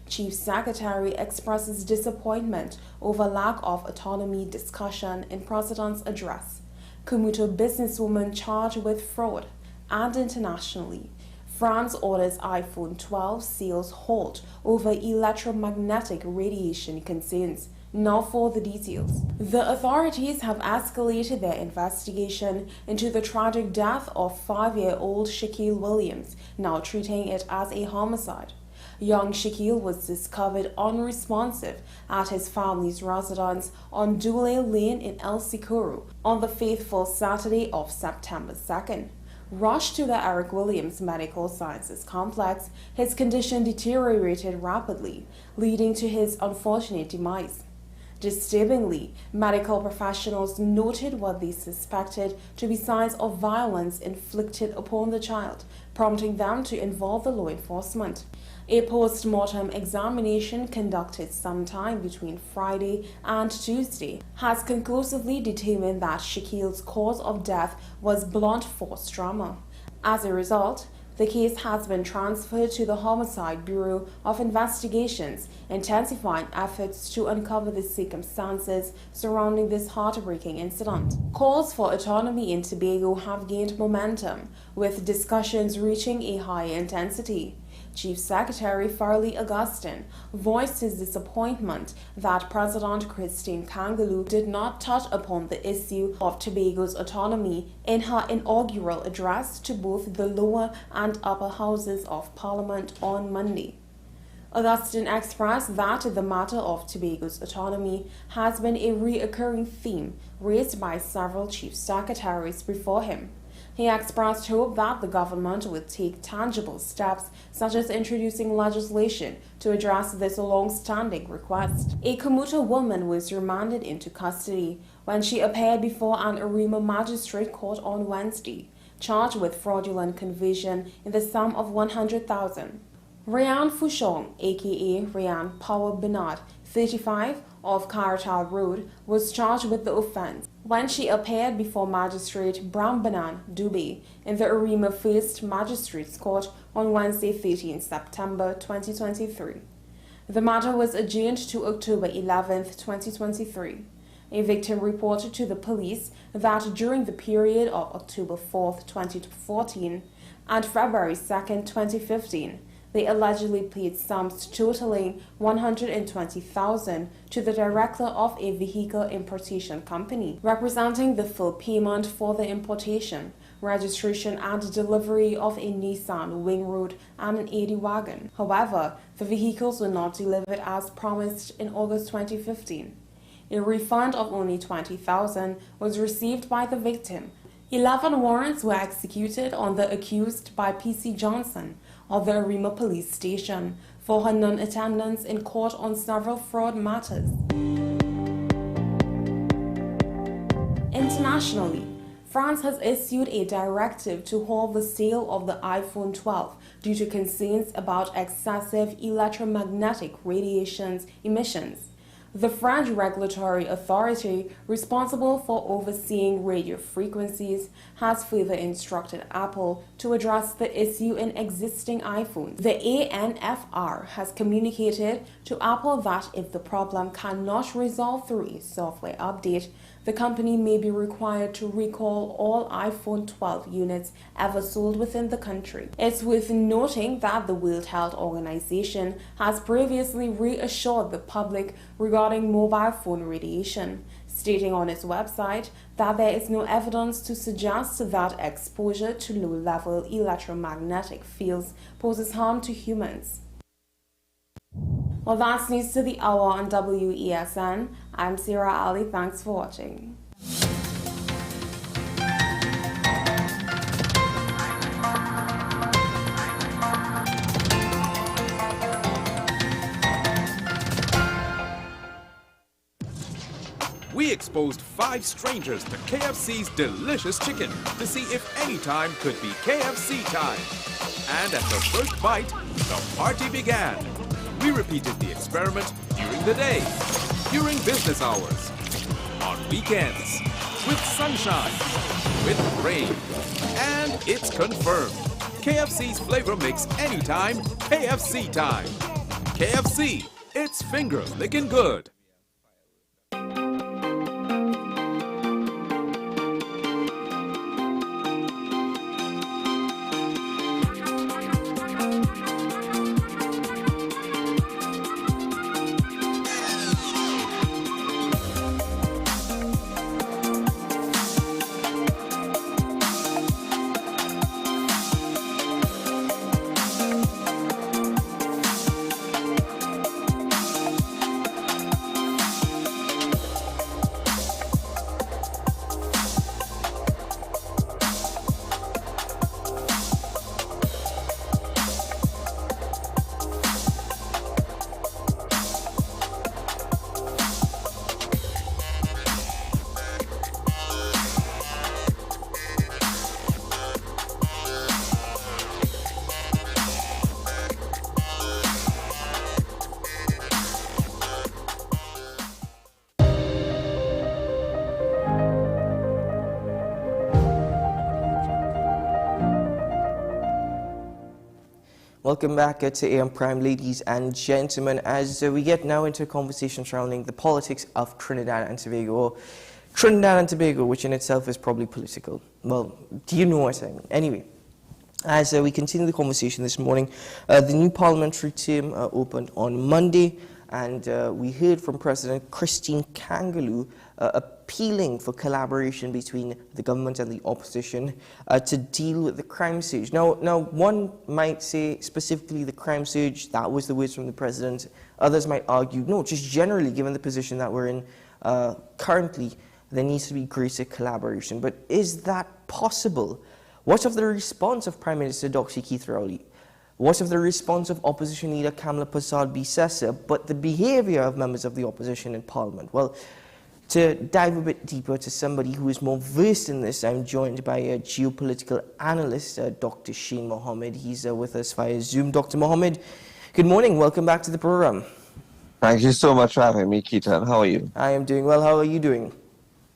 Chief Secretary expresses disappointment over lack of autonomy discussion in President's address. Commuter businesswoman charged with fraud. And internationally, France orders iPhone 12 sales halt over electromagnetic radiation concerns. Now for the details. The authorities have escalated their investigation into the tragic death of 5-year-old Shaquille Williams, now treating it as a homicide. Young Shaquille was discovered unresponsive at his family's residence on Dule Lane in El Sicuro on the fateful Saturday of September 2nd. Rushed to the Eric Williams Medical Sciences Complex, his condition deteriorated rapidly, leading to his unfortunate demise. Disturbingly, medical professionals noted what they suspected to be signs of violence inflicted upon the child, prompting them to involve the law enforcement. A post-mortem examination conducted sometime between Friday and Tuesday has conclusively determined that Shaquille's cause of death was blunt force trauma. As a result, the case has been transferred to the Homicide Bureau of Investigations, intensifying efforts to uncover the circumstances surrounding this heartbreaking incident. Calls for autonomy in Tobago have gained momentum, with discussions reaching a higher intensity. Chief Secretary Farley Augustine voiced his disappointment that President Christine Kangaloo did not touch upon the issue of Tobago's autonomy in her inaugural address to both the lower and upper houses of Parliament on Monday. Augustine expressed that the matter of Tobago's autonomy has been a recurring theme raised by several chief secretaries before him. He expressed hope that the government will take tangible steps, such as introducing legislation to address this long-standing request. A commuter woman was remanded into custody when she appeared before an Arima magistrate court on Wednesday, charged with fraudulent conversion in the sum of $100,000. Ryan Fouchon, aka Ryan Power Bernard, 35, of Caratal Road, was charged with the offense when she appeared before Magistrate Brambanan Dubé in the Arima First Magistrates Court on Wednesday, 13 September 2023. The matter was adjourned to October 11, 2023. A victim reported to the police that during the period of October 4, 2014 and February 2, 2015, they allegedly paid sums totaling $120,000 to the director of a vehicle importation company, representing the full payment for the importation, registration and delivery of a Nissan Wingroad and an 80 wagon. However, the vehicles were not delivered as promised in August 2015. A refund of only $20,000 was received by the victim. 11 warrants were executed on the accused by P.C. Johnson of the Arima police station for her non-attendance in court on several fraud matters. Internationally, France has issued a directive to halt the sale of the iPhone 12 due to concerns about excessive electromagnetic radiation emissions. The French regulatory authority responsible for overseeing radio frequencies has further instructed Apple to address the issue in existing iPhones. The ANFR has communicated to Apple that if the problem cannot resolve through a software update, the company may be required to recall all iPhone 12 units ever sold within the country. It's worth noting that the World Health Organization has previously reassured the public regarding mobile phone radiation, stating on its website that there is no evidence to suggest that exposure to low-level electromagnetic fields poses harm to humans. Well, that's news to the hour on WESN. I'm Sarah Ali. Thanks for watching. We exposed 5 strangers to KFC's delicious chicken to see if any time could be KFC time. And at the first bite, the party began. We repeated the experiment during the day, during business hours, on weekends, with sunshine, with rain, and it's confirmed. KFC's flavor makes anytime KFC time. KFC, it's finger licking good. Welcome back to AM Prime, ladies and gentlemen, as we get now into a conversation surrounding the politics of Trinidad and Tobago. Trinidad and Tobago, which in itself is probably political. Well, do you know what I mean? Anyway, as we continue the conversation this morning, the new parliamentary term opened on Monday, and we heard from President Christine Kangaloo appealing for collaboration between the government and the opposition to deal with the crime surge. Now, one might say specifically the crime surge, that was the words from the president. Others might argue, no, just generally, given the position that we're in currently, there needs to be greater collaboration. But is that possible? What of the response of Prime Minister Dr. Keith Rowley? What of the response of opposition leader Kamala Persad-Bissessar, but the behavior of members of the opposition in Parliament? Well, to dive a bit deeper to somebody who is more versed in this, I'm joined by a geopolitical analyst, Dr. Shane Mohammed. He's with us via Zoom. Dr. Mohammed, good morning. Welcome back to the program. Thank you so much for having me, Keaton. How are you? I am doing well. How are you doing?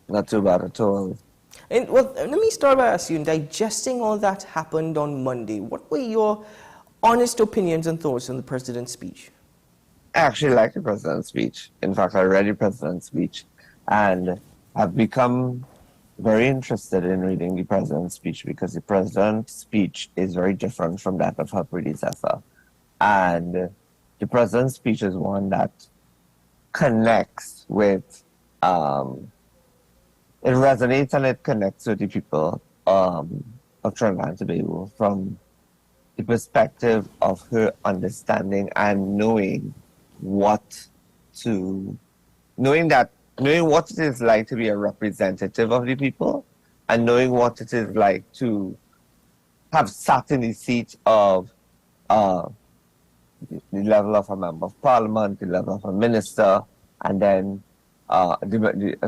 Not too bad at all. And, well, let me start by asking you, digesting all that happened on Monday, what were your honest opinions and thoughts on the president's speech? I actually like the president's speech. In fact, I read the president's speech, and I've become very interested in reading the president's speech because the president's speech is very different from that of her predecessor. And the president's speech is one that connects with, it resonates and it connects with the people of Trinidad and Tobago from the perspective of her understanding and knowing what it is like to be a representative of the people, and knowing what it is like to have sat in the seat of the level of a member of parliament, the level of a minister, and then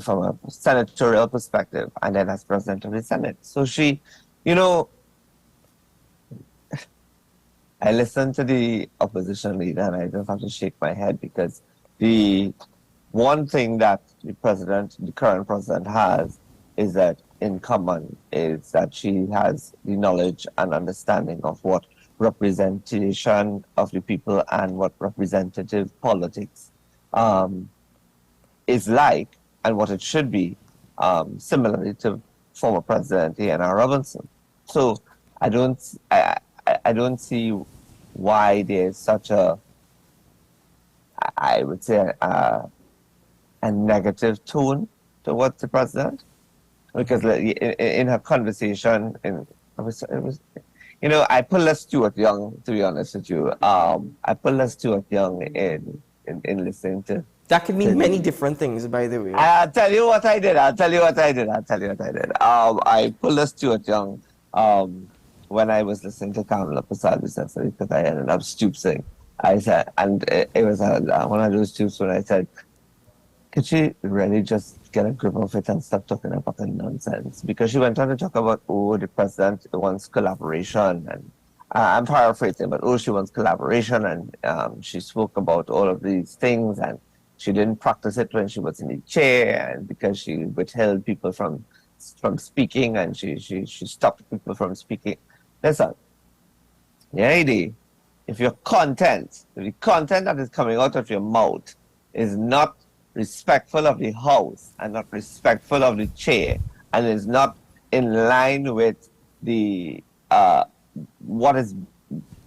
from a senatorial perspective, and then as president of the Senate. So she, I listened to the opposition leader and I just have to shake my head because the one thing that the current president has is that in common is that she has the knowledge and understanding of what representation of the people and what representative politics is like and what it should be, similarly to former President A.N.R. Robinson. So I don't see why there's such I would say, a negative tone towards the president, because in her conversation, I put Les Stewart Young, to be honest with you. I put Les Stewart Young in listening to. That could mean many different things, by the way. I'll tell you what I did. I put Les Stewart Young when I was listening to Kamala Prasad recently, because I ended up stooping. I said, and it was one of those stoops when I said, could she really just get a grip of it and stop talking about nonsense? Because she went on to talk about, the president wants collaboration, and I'm paraphrasing, but she wants collaboration, and she spoke about all of these things, and she didn't practice it when she was in the chair, and because she withheld people from speaking, and she stopped people from speaking. Listen, the idea, if the content that is coming out of your mouth is not respectful of the house and not respectful of the chair, and is not in line with the what is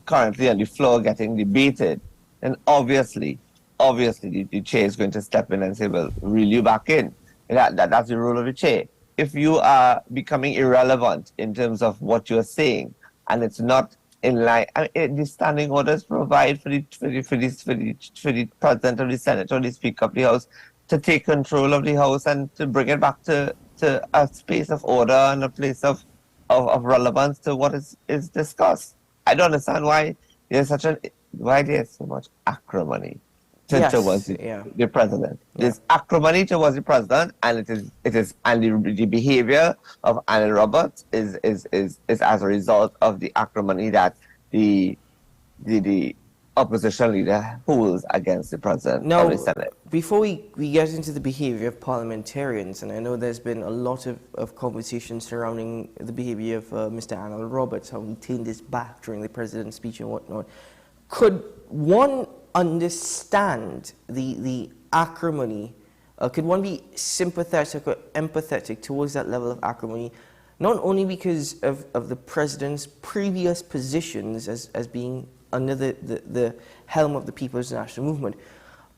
currently on the floor getting debated, then obviously the chair is going to step in and say, well, reel you back in. That's the role of the chair. If you are becoming irrelevant in terms of what you're saying, and it's not in line, the standing orders provide for the president of the Senate or the Speaker of the House to take control of the House and to bring it back to a space of order and a place of relevance to what is discussed. I don't understand why there's so much acrimony towards the president. There's acrimony towards the president, and the behavior of Annie Roberts is as a result of the acrimony that the opposition leader holds against the president of the Senate. Before we get into the behavior of parliamentarians, and I know there's been a lot of conversation surrounding the behavior of Mr. Arnold Roberts, how he turned his back during the president's speech and whatnot, could one understand the acrimony? Could one be sympathetic or empathetic towards that level of acrimony, not only because of the president's previous positions as being under the helm of the People's National Movement,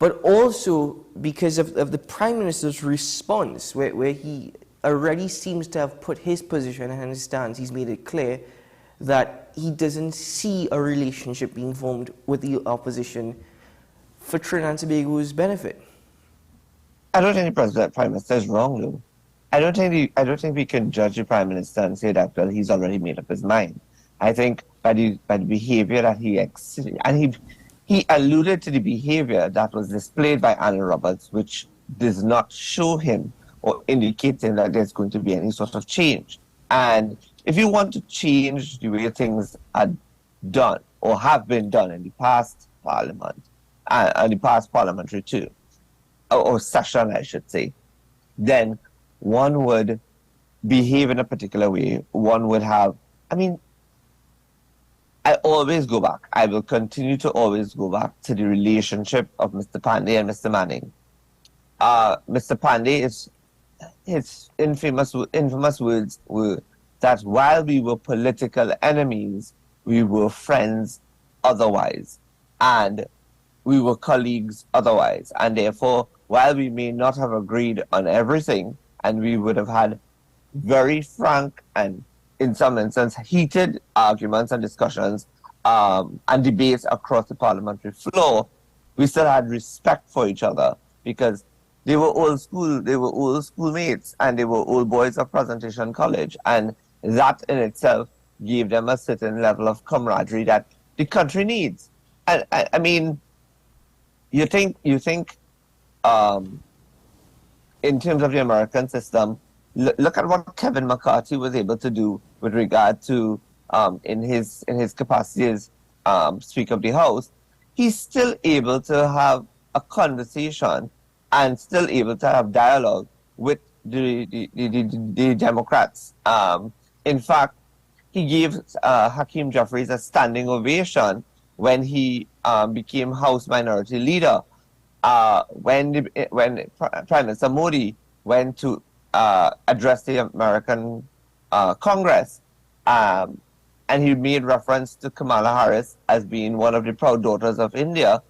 but also because of the Prime Minister's response, where he already seems to have put his position and his stance. He's made it clear that he doesn't see a relationship being formed with the opposition for Trinidad and Tobago's benefit. I don't think the Prime Minister is wrong, though. I don't think we can judge the Prime Minister and say that, well, he's already made up his mind. I think by the behavior that he alluded to the behavior that was displayed by Annie Roberts, which does not show him or indicate him that there's going to be any sort of change. And if you want to change the way things are done or have been done in the past parliament, and the past parliamentary term, or session, I should say, then one would behave in a particular way. One would have, I always go back. I will continue to always go back to the relationship of Mr. Pandey and Mr. Manning. Mr. Pandey, his infamous words were that while we were political enemies, we were friends otherwise, and we were colleagues otherwise. And therefore, while we may not have agreed on everything, and we would have had very frank and, in some instances, heated arguments and discussions and debates across the parliamentary floor, we still had respect for each other because they were old schoolmates, and they were old boys of Presentation College, and that in itself gave them a certain level of camaraderie that the country needs. And I mean, you think in terms of the American system, look at what Kevin McCarthy was able to do with regard to in his capacity as Speaker of the House. He's still able to have a conversation and still able to have dialogue with the Democrats. In fact, he gave Hakeem Jeffries a standing ovation when he became House Minority Leader. When Prime Minister Modi went to address the American Congress, and he made reference to Kamala Harris as being one of the proud daughters of India,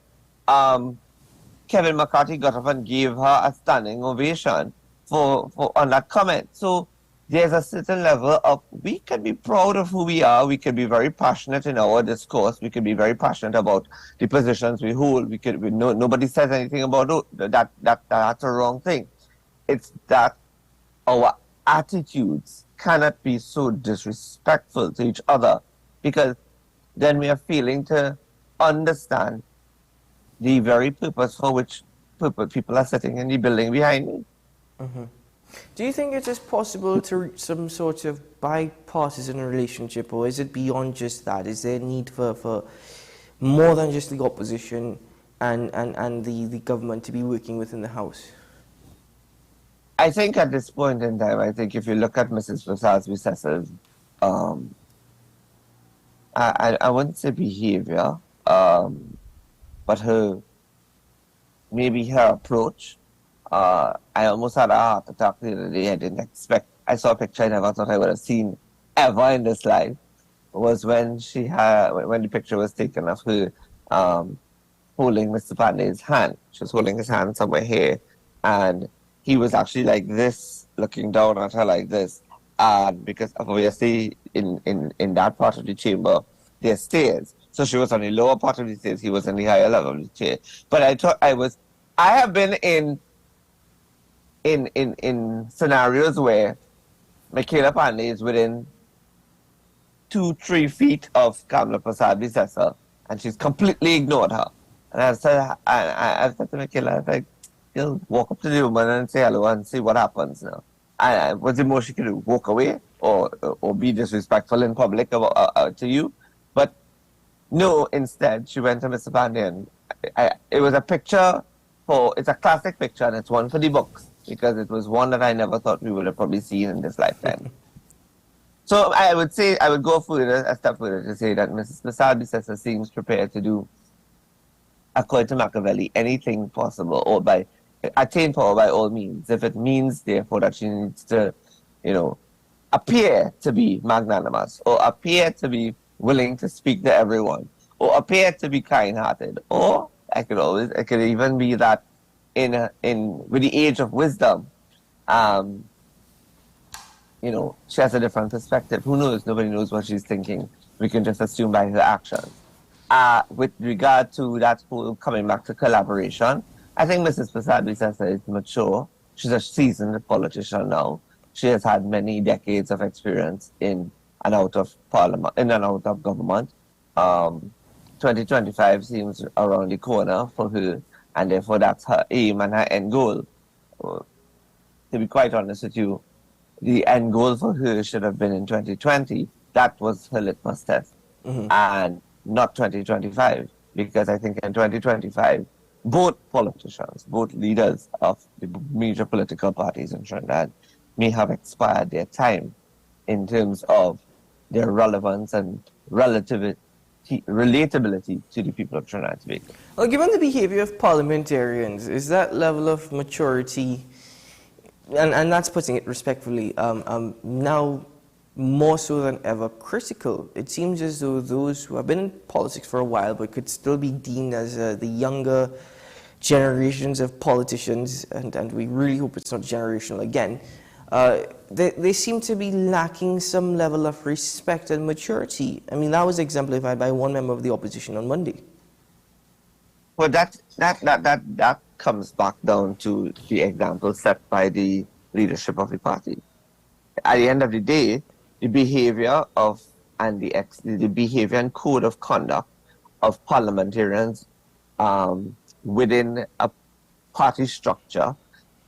Kevin McCarthy got up and gave her a standing ovation for on that comment. So there's a certain level of, we can be proud of who we are, we can be very passionate in our discourse, we can be very passionate about the positions we hold, nobody says anything about that's a wrong thing. It's that our attitudes cannot be so disrespectful to each other, because then we are failing to understand the very purpose for which people are sitting in the building behind me. Mm-hmm. Do you think it is possible to reach some sort of bipartisan relationship, or is it beyond just that? Is there a need for more than just the opposition and the government to be working within the House? I think at this point in time, I think if you look at Mrs. Prasad's recessive, I wouldn't say behavior, but maybe her approach. I almost had a heart attack the other day. I didn't expect. I saw a picture I never thought I would have seen ever in this life. Was when when the picture was taken of her holding Mr. Pandey's hand. She was holding his hand somewhere here, and he was actually like this, looking down at her like this. Because obviously in that part of the chamber, there's stairs. So she was on the lower part of the stairs, he was on the higher level of the chair. But I have been in scenarios where Michaela Pandey is within 2-3 feet of Kamala Prasad Visesa, and she's completely ignored her. And I've said to Michaela, I was like, you'll walk up to the woman and say hello and see what happens now. And what's the most she could do? Walk away or be disrespectful in public to you? But no, instead, she went to Mr. Pandey, and it was a picture it's a classic picture, and it's one for the books, because it was one that I never thought we would have probably seen in this lifetime. So I would go a step further to say that Mrs. Prasad Visesa seems prepared to do, according to Machiavelli, anything possible, or by attain power by all means. If it means, therefore, that she needs to, appear to be magnanimous, or appear to be willing to speak to everyone, or appear to be kind-hearted, or it could even be that with the age of wisdom, she has a different perspective. Who knows? Nobody knows what she's thinking. We can just assume by her actions. With regard to that whole coming back to collaboration, I think Mrs. Prasad Visesa is mature. She's a seasoned politician now. She has had many decades of experience in and out of parliament, in and out of government. 2025 seems around the corner for her, and therefore that's her aim and her end goal. To be quite honest with you, the end goal for her should have been in 2020. That was her litmus test, and not 2025, because I think in 2025, both politicians, both leaders of the major political parties in Trinidad may have expired their time in terms of their relevance and relative relatability to the people of Trinidad and Tobago. Well, given the behavior of parliamentarians, is that level of maturity, and that's putting it respectfully, now more so than ever critical? It seems as though those who have been in politics for a while but could still be deemed as the younger generations of politicians, and we really hope it's not generational again, they seem to be lacking some level of respect and maturity. I mean, that was exemplified by one member of the opposition on Monday. Well, that comes back down to the example set by the leadership of the party. At the end of the day, the behavior of and the behavior and code of conduct of parliamentarians within a party structure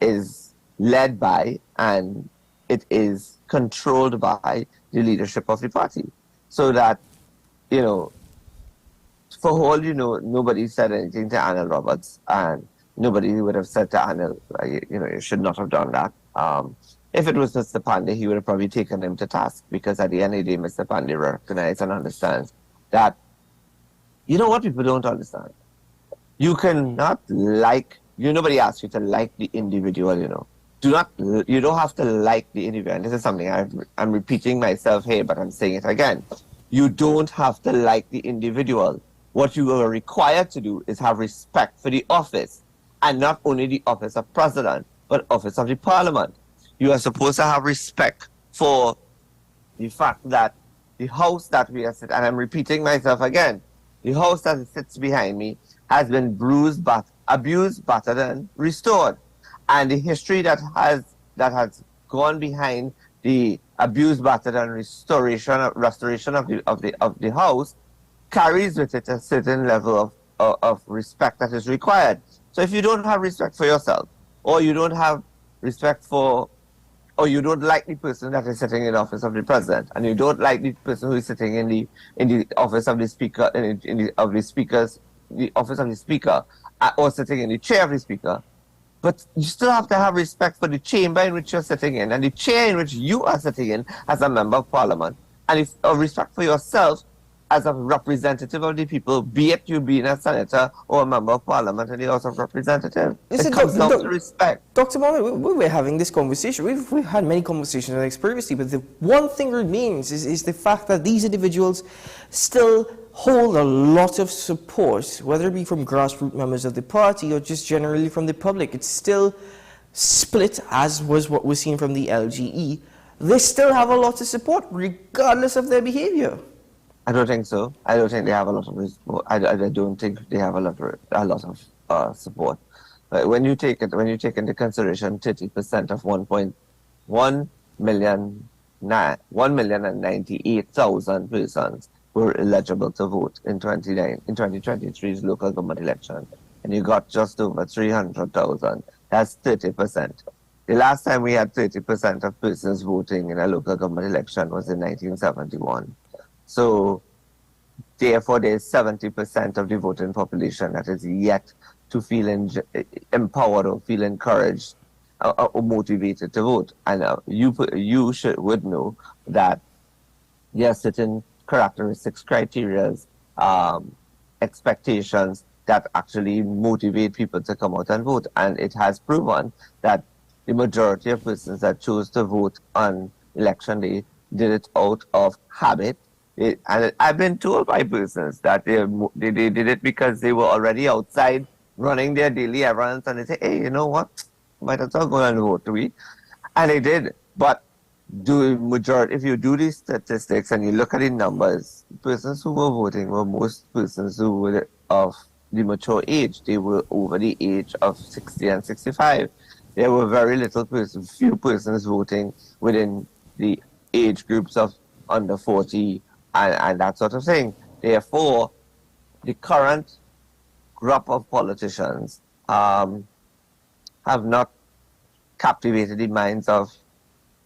is led by and it is controlled by the leadership of the party. So that, you know, for all you know, nobody said anything to Anil Roberts, and nobody would have said to Anil, you know, you should not have done that. If it was Mr. Pandey, he would have probably taken him to task, because at the end of the day, Mr. Pandey recognizes and understands that, you know what people don't understand? You cannot like, nobody asks you to like the individual, you know. You don't have to like the individual. And this is something I'm repeating myself here, but I'm saying it again. You don't have to like the individual. What you are required to do is have respect for the office, and not only the office of president, but office of the parliament. You are supposed to have respect for the fact that the house that we are sitting, and I'm repeating myself again, the house that sits behind me has been bruised, abused, battered, and restored. And the history that has gone behind the abuse, battered, and restoration of the house carries with it a certain level of respect that is required. So if you don't have respect for yourself, or you don't have respect for, or you don't like the person that is sitting in the office of the president, and you don't like the person who is sitting in the office of the speaker, the office of the speaker, or sitting in the chair of the speaker. But you still have to have respect for the chamber in which you're sitting in, and the chair in which you are sitting in as a member of parliament. And if respect for yourself as a representative of the people, be it you being a senator or a member of parliament in the House of Representatives. It comes down to respect. Dr. Mohammed, we're having this conversation. We've had many conversations on this previously, but the one thing remains is the fact that these individuals still hold a lot of support, whether it be from grassroots members of the party or just generally from the public. It's still split, as was what we're seeing from the LGE. They still have a lot of support, regardless of their behavior. I don't think so. I don't think they have a lot of support. I don't think they have a lot of support. But when you take into consideration 30% of 1,098,000 persons were eligible to vote in 2023's local government election, and you got just over 300,000. That's 30%. The last time we had 30% of persons voting in a local government election was in 1971. So, therefore, there's 70% of the voting population that is yet to feel empowered or feel encouraged or motivated to vote. And you would know that there are certain characteristics, criteria, expectations that actually motivate people to come out and vote. And it has proven that the majority of persons that chose to vote on election day did it out of habit. And I've been told by persons that they did it because they were already outside running their daily errands, and they say, hey, you know what, might as well go and vote, do we? And they did. But if you do these statistics and you look at the numbers, persons who were voting were most persons who were of the mature age. They were over the age of 60 and 65. There were very few persons voting within the age groups of under 40 and that sort of thing. Therefore, the current group of politicians have not captivated the minds of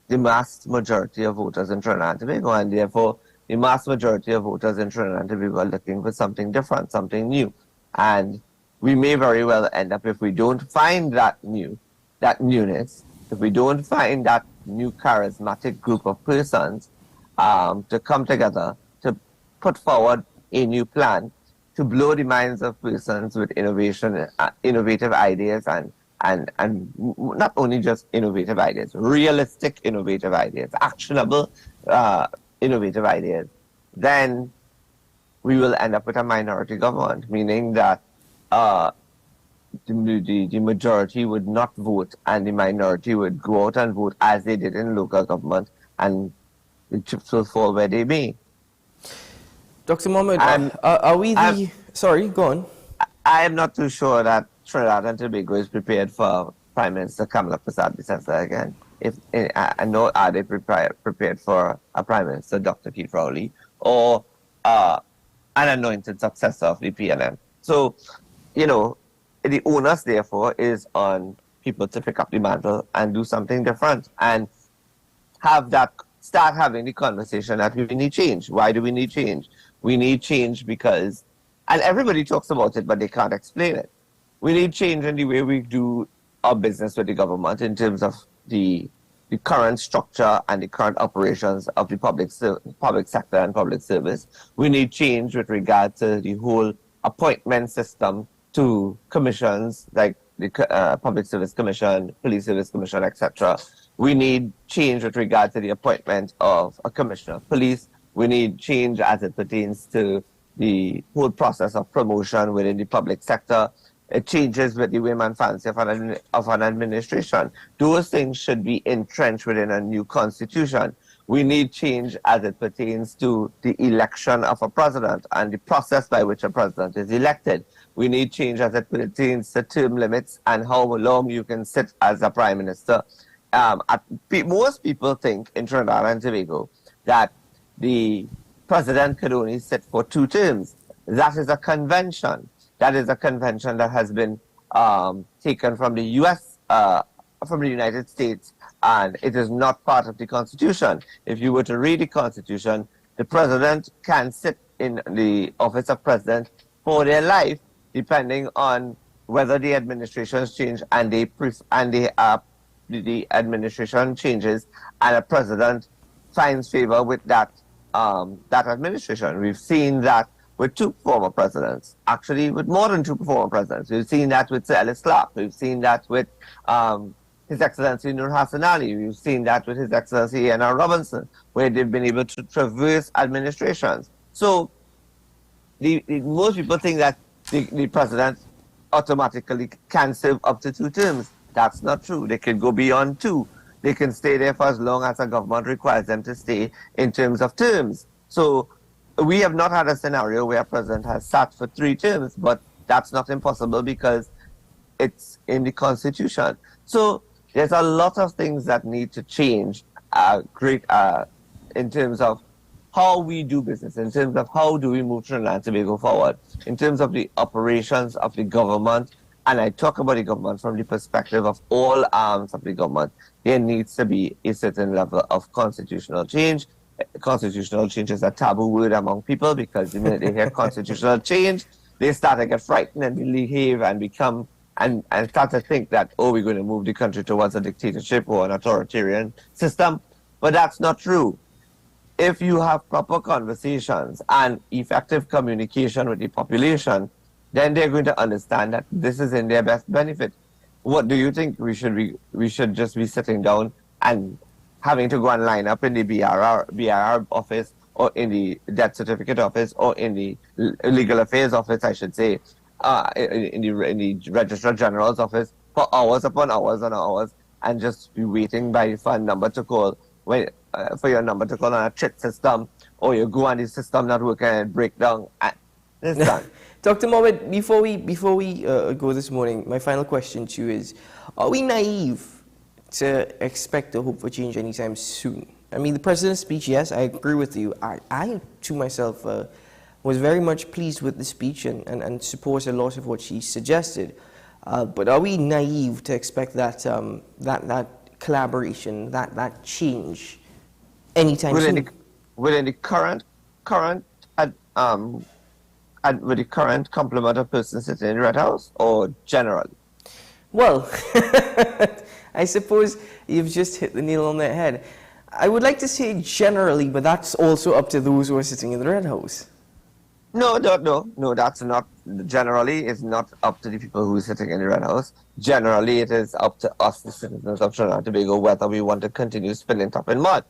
the mass majority of voters in Trinidad and Tobago, and therefore the mass majority of voters in Trinidad and Tobago are looking for something different, something new. And we may very well end up, if we don't find that newness, if we don't find that new charismatic group of persons to come together to put forward a new plan to blow the minds of persons with innovative ideas and not only just innovative ideas, realistic innovative ideas, actionable innovative ideas, then we will end up with a minority government, meaning that the majority would not vote and the minority would go out and vote as they did in local government, and the chips will fall where they may. Dr. Mohammed, are we the... Sorry, go on. I am not too sure that Trinidad and Tobago is prepared for Prime Minister Kamala Persad-Bissessar again. I know, are they prepared for a Prime Minister, Dr. Keith Rowley, or an anointed successor of the PLM? So, you know, the onus, therefore, is on people to pick up the mantle and do something different and start having the conversation that we need change. Why do we need change? We need change because, and everybody talks about it, but they can't explain it. We need change in the way we do our business with the government in terms of the current structure and the current operations of the public sector and public service. We need change with regard to the whole appointment system to commissions like the Public Service Commission, Police Service Commission, etc. We need change with regard to the appointment of a commissioner of police. We need change as it pertains to the whole process of promotion within the public sector. It changes with the whim and fancy of an administration. Those things should be entrenched within a new constitution. We need change as it pertains to the election of a president and the process by which a president is elected. We need change as it pertains to term limits and how long you can sit as a prime minister. Most people think in Trinidad and Tobago that the president could only sit for 2 terms. That is a convention. That is a convention that has been taken from the from the United States, and it is not part of the Constitution. If you were to read the Constitution, the president can sit in the office of president for their life, depending on whether the administrations change and the administration changes, and a president finds favor with that administration. We've seen that with 2 former presidents, actually with more than 2 former presidents. We've seen that with Sir Ellis Clark. We've seen that with His Excellency Nur Hassan Ali. We've seen that with His Excellency N.R. Robinson, where they've been able to traverse administrations. So most people think that the president automatically can serve up to 2 terms. That's not true. They can go beyond 2. They can stay there for as long as the government requires them to stay in terms of terms. So we have not had a scenario where a president has sat for 3 terms, but that's not impossible because it's in the Constitution. So there's a lot of things that need to change in terms of how we do business, in terms of how do we move Trinidad and Tobago forward, in terms of the operations of the government. And I talk about the government from the perspective of all arms of the government. There needs to be a certain level of constitutional change. Constitutional change is a taboo word among people because the minute they hear constitutional change, they start to get frightened and behave and become and start to think that, oh, we're going to move the country towards a dictatorship or an authoritarian system. But that's not true. If you have proper conversations and effective communication with the population, then they're going to understand that this is in their best benefit. What do you think? We should just be sitting down and having to go and line up in the BRR office or in the death certificate office or in the legal affairs office, I should say, in the Registrar General's office for hours upon hours and hours and just be waiting by phone number to call for your number to call on a chit system, or you go on the system not working and break down. It's done. Dr. Mohammed, before we go this morning, my final question to you is, are we naive to expect or hope for change anytime soon? I mean, the president's speech, yes, I agree with you. I to myself, was very much pleased with the speech and support a lot of what she suggested. But are we naive to expect that that collaboration, that change anytime soon? Within the current with the current complement of persons sitting in the Red House, or generally? Well, I suppose you've just hit the nail on the head. I would like to say generally, but that's also up to those who are sitting in the Red House. No, that's not, generally, it's not up to the people who are sitting in the Red House. Generally, it is up to us, the citizens of Trinidad and Tobago, whether we want to continue spinning top in mud,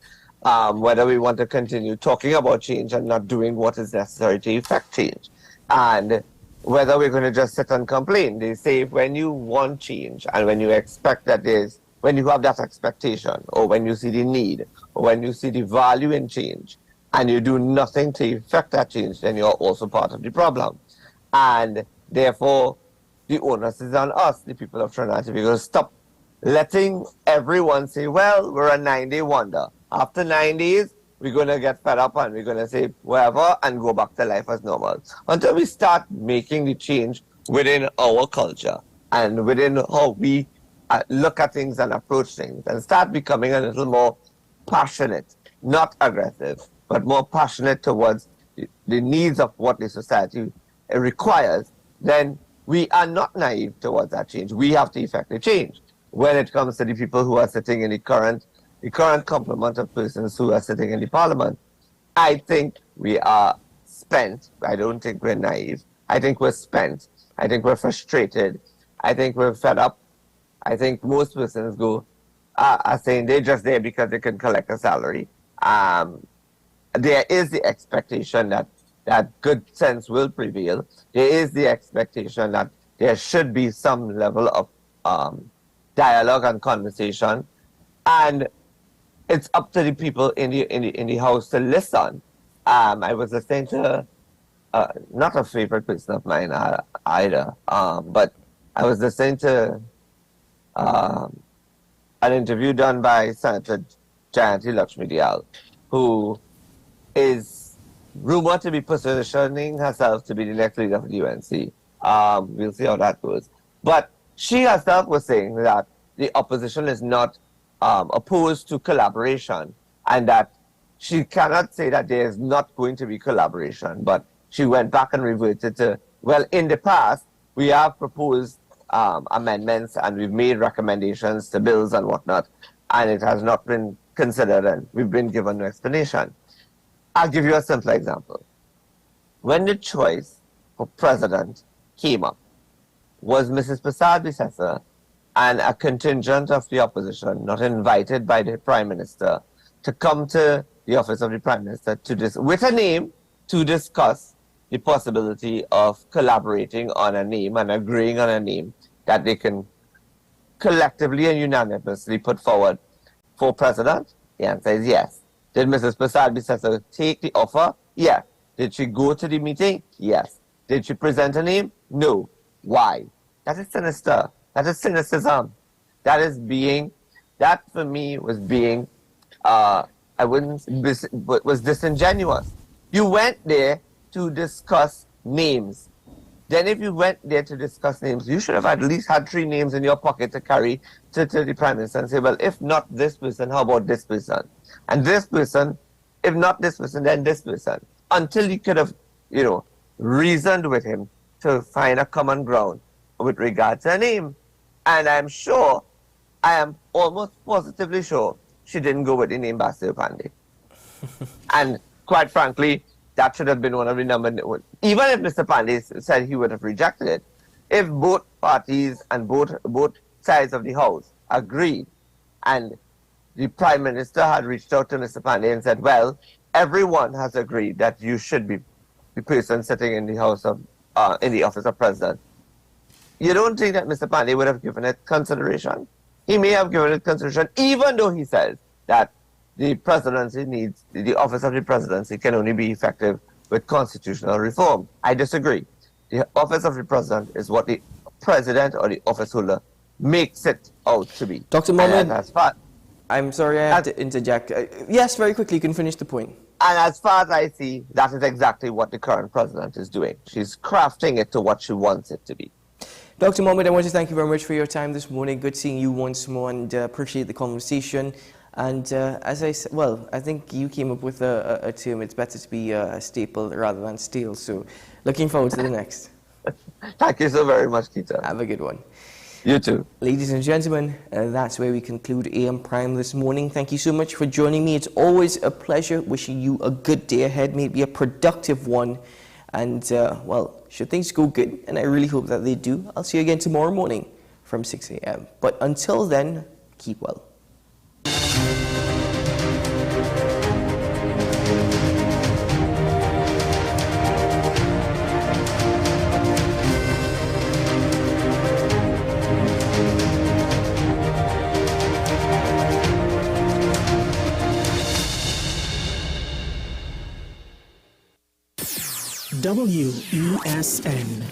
whether we want to continue talking about change and not doing what is necessary to effect change, and whether we're going to just sit and complain. They say when you want change and when you expect that when you have that expectation, or when you see the need, or when you see the value in change, and you do nothing to effect that change, then you're also part of the problem. And therefore, the onus is on us, the people of Trinidad, to to stop letting everyone say, well, we're a 9-day wonder. After 9 days, we're going to get fed up and we're going to say whatever and go back to life as normal. Until we start making the change within our culture and within how we look at things and approach things, and start becoming a little more passionate, not aggressive, but more passionate towards the needs of what the society requires, then we are not naive towards that change. We have to effect the change. When it comes to the people who are sitting in the current complement of persons who are sitting in the parliament, I think we are spent. I don't think we're naive. I think we're spent. I think we're frustrated. I think we're fed up. I think most persons are saying they're just there because they can collect a salary. There is the expectation that good sense will prevail. There is the expectation that there should be some level of dialogue and conversation, and it's up to the people in the house to listen. I was listening to not a favorite person of mine either, but I was listening to an interview done by Senator Jayanti Lakshmi-Dayal, who is rumored to be positioning herself to be the next leader of the UNC. We'll see how that goes. But she herself was saying that the opposition is not opposed to collaboration, and that she cannot say that there is not going to be collaboration. But she went back and reverted to, well, in the past, we have proposed amendments and we've made recommendations to bills and whatnot, and it has not been considered and we've been given no explanation. I'll give you a simple example. When the choice for president came up, was Mrs. Prasad Bisesa and a contingent of the opposition not invited by the Prime Minister to come to the office of the Prime Minister with a name to discuss the possibility of collaborating on a name and agreeing on a name that they can collectively and unanimously put forward for president? The answer is yes. Did Mrs. Prasad Bisesa take the offer? Yes. Did she go to the meeting? Yes. Did she present a name? No. Why? That is sinister. That is cynicism. That for me was being, was disingenuous. You went there to discuss names. Then if you went there to discuss names, you should have at least had 3 names in your pocket to carry to the Prime Minister and say, well, if not this person, how about this person? And this person, if not this person, then this person. Until you could have, reasoned with him to find a common ground with regard to a name. And I am almost positively sure she didn't go with the name Basil Pandey. And quite frankly, that should have been one of the numbers. Even if Mr. Pandey said he would have rejected it, if both parties and both sides of the House agreed, and the Prime Minister had reached out to Mr. Pandey and said, well, everyone has agreed that you should be the person sitting in the House of, in the office of President. You don't think that Mr. Pandey would have given it consideration? He may have given it consideration, even though he says that the presidency needs, the office of the presidency can only be effective with constitutional reform. I disagree. The office of the president is what the president or the office holder makes it out to be. Dr. Mohammed, I'm sorry I had to interject. Yes, very quickly, you can finish the point. And as far as I see, that is exactly what the current president is doing. She's crafting it to what she wants it to be. Dr. Mohammed, I want to thank you very much for your time this morning. Good seeing you once more, and appreciate the conversation. And as I said, well, I think you came up with a term, it's better to be a staple rather than stale. So looking forward to the next. Thank you so very much, Keita. Have a good one. You too. Ladies and gentlemen, that's where we conclude AM Prime this morning. Thank you so much for joining me. It's always a pleasure. Wishing you a good day ahead, maybe a productive one. And, well, should things go good, and I really hope that they do, I'll see you again tomorrow morning from 6 a.m. But until then, keep well. WESN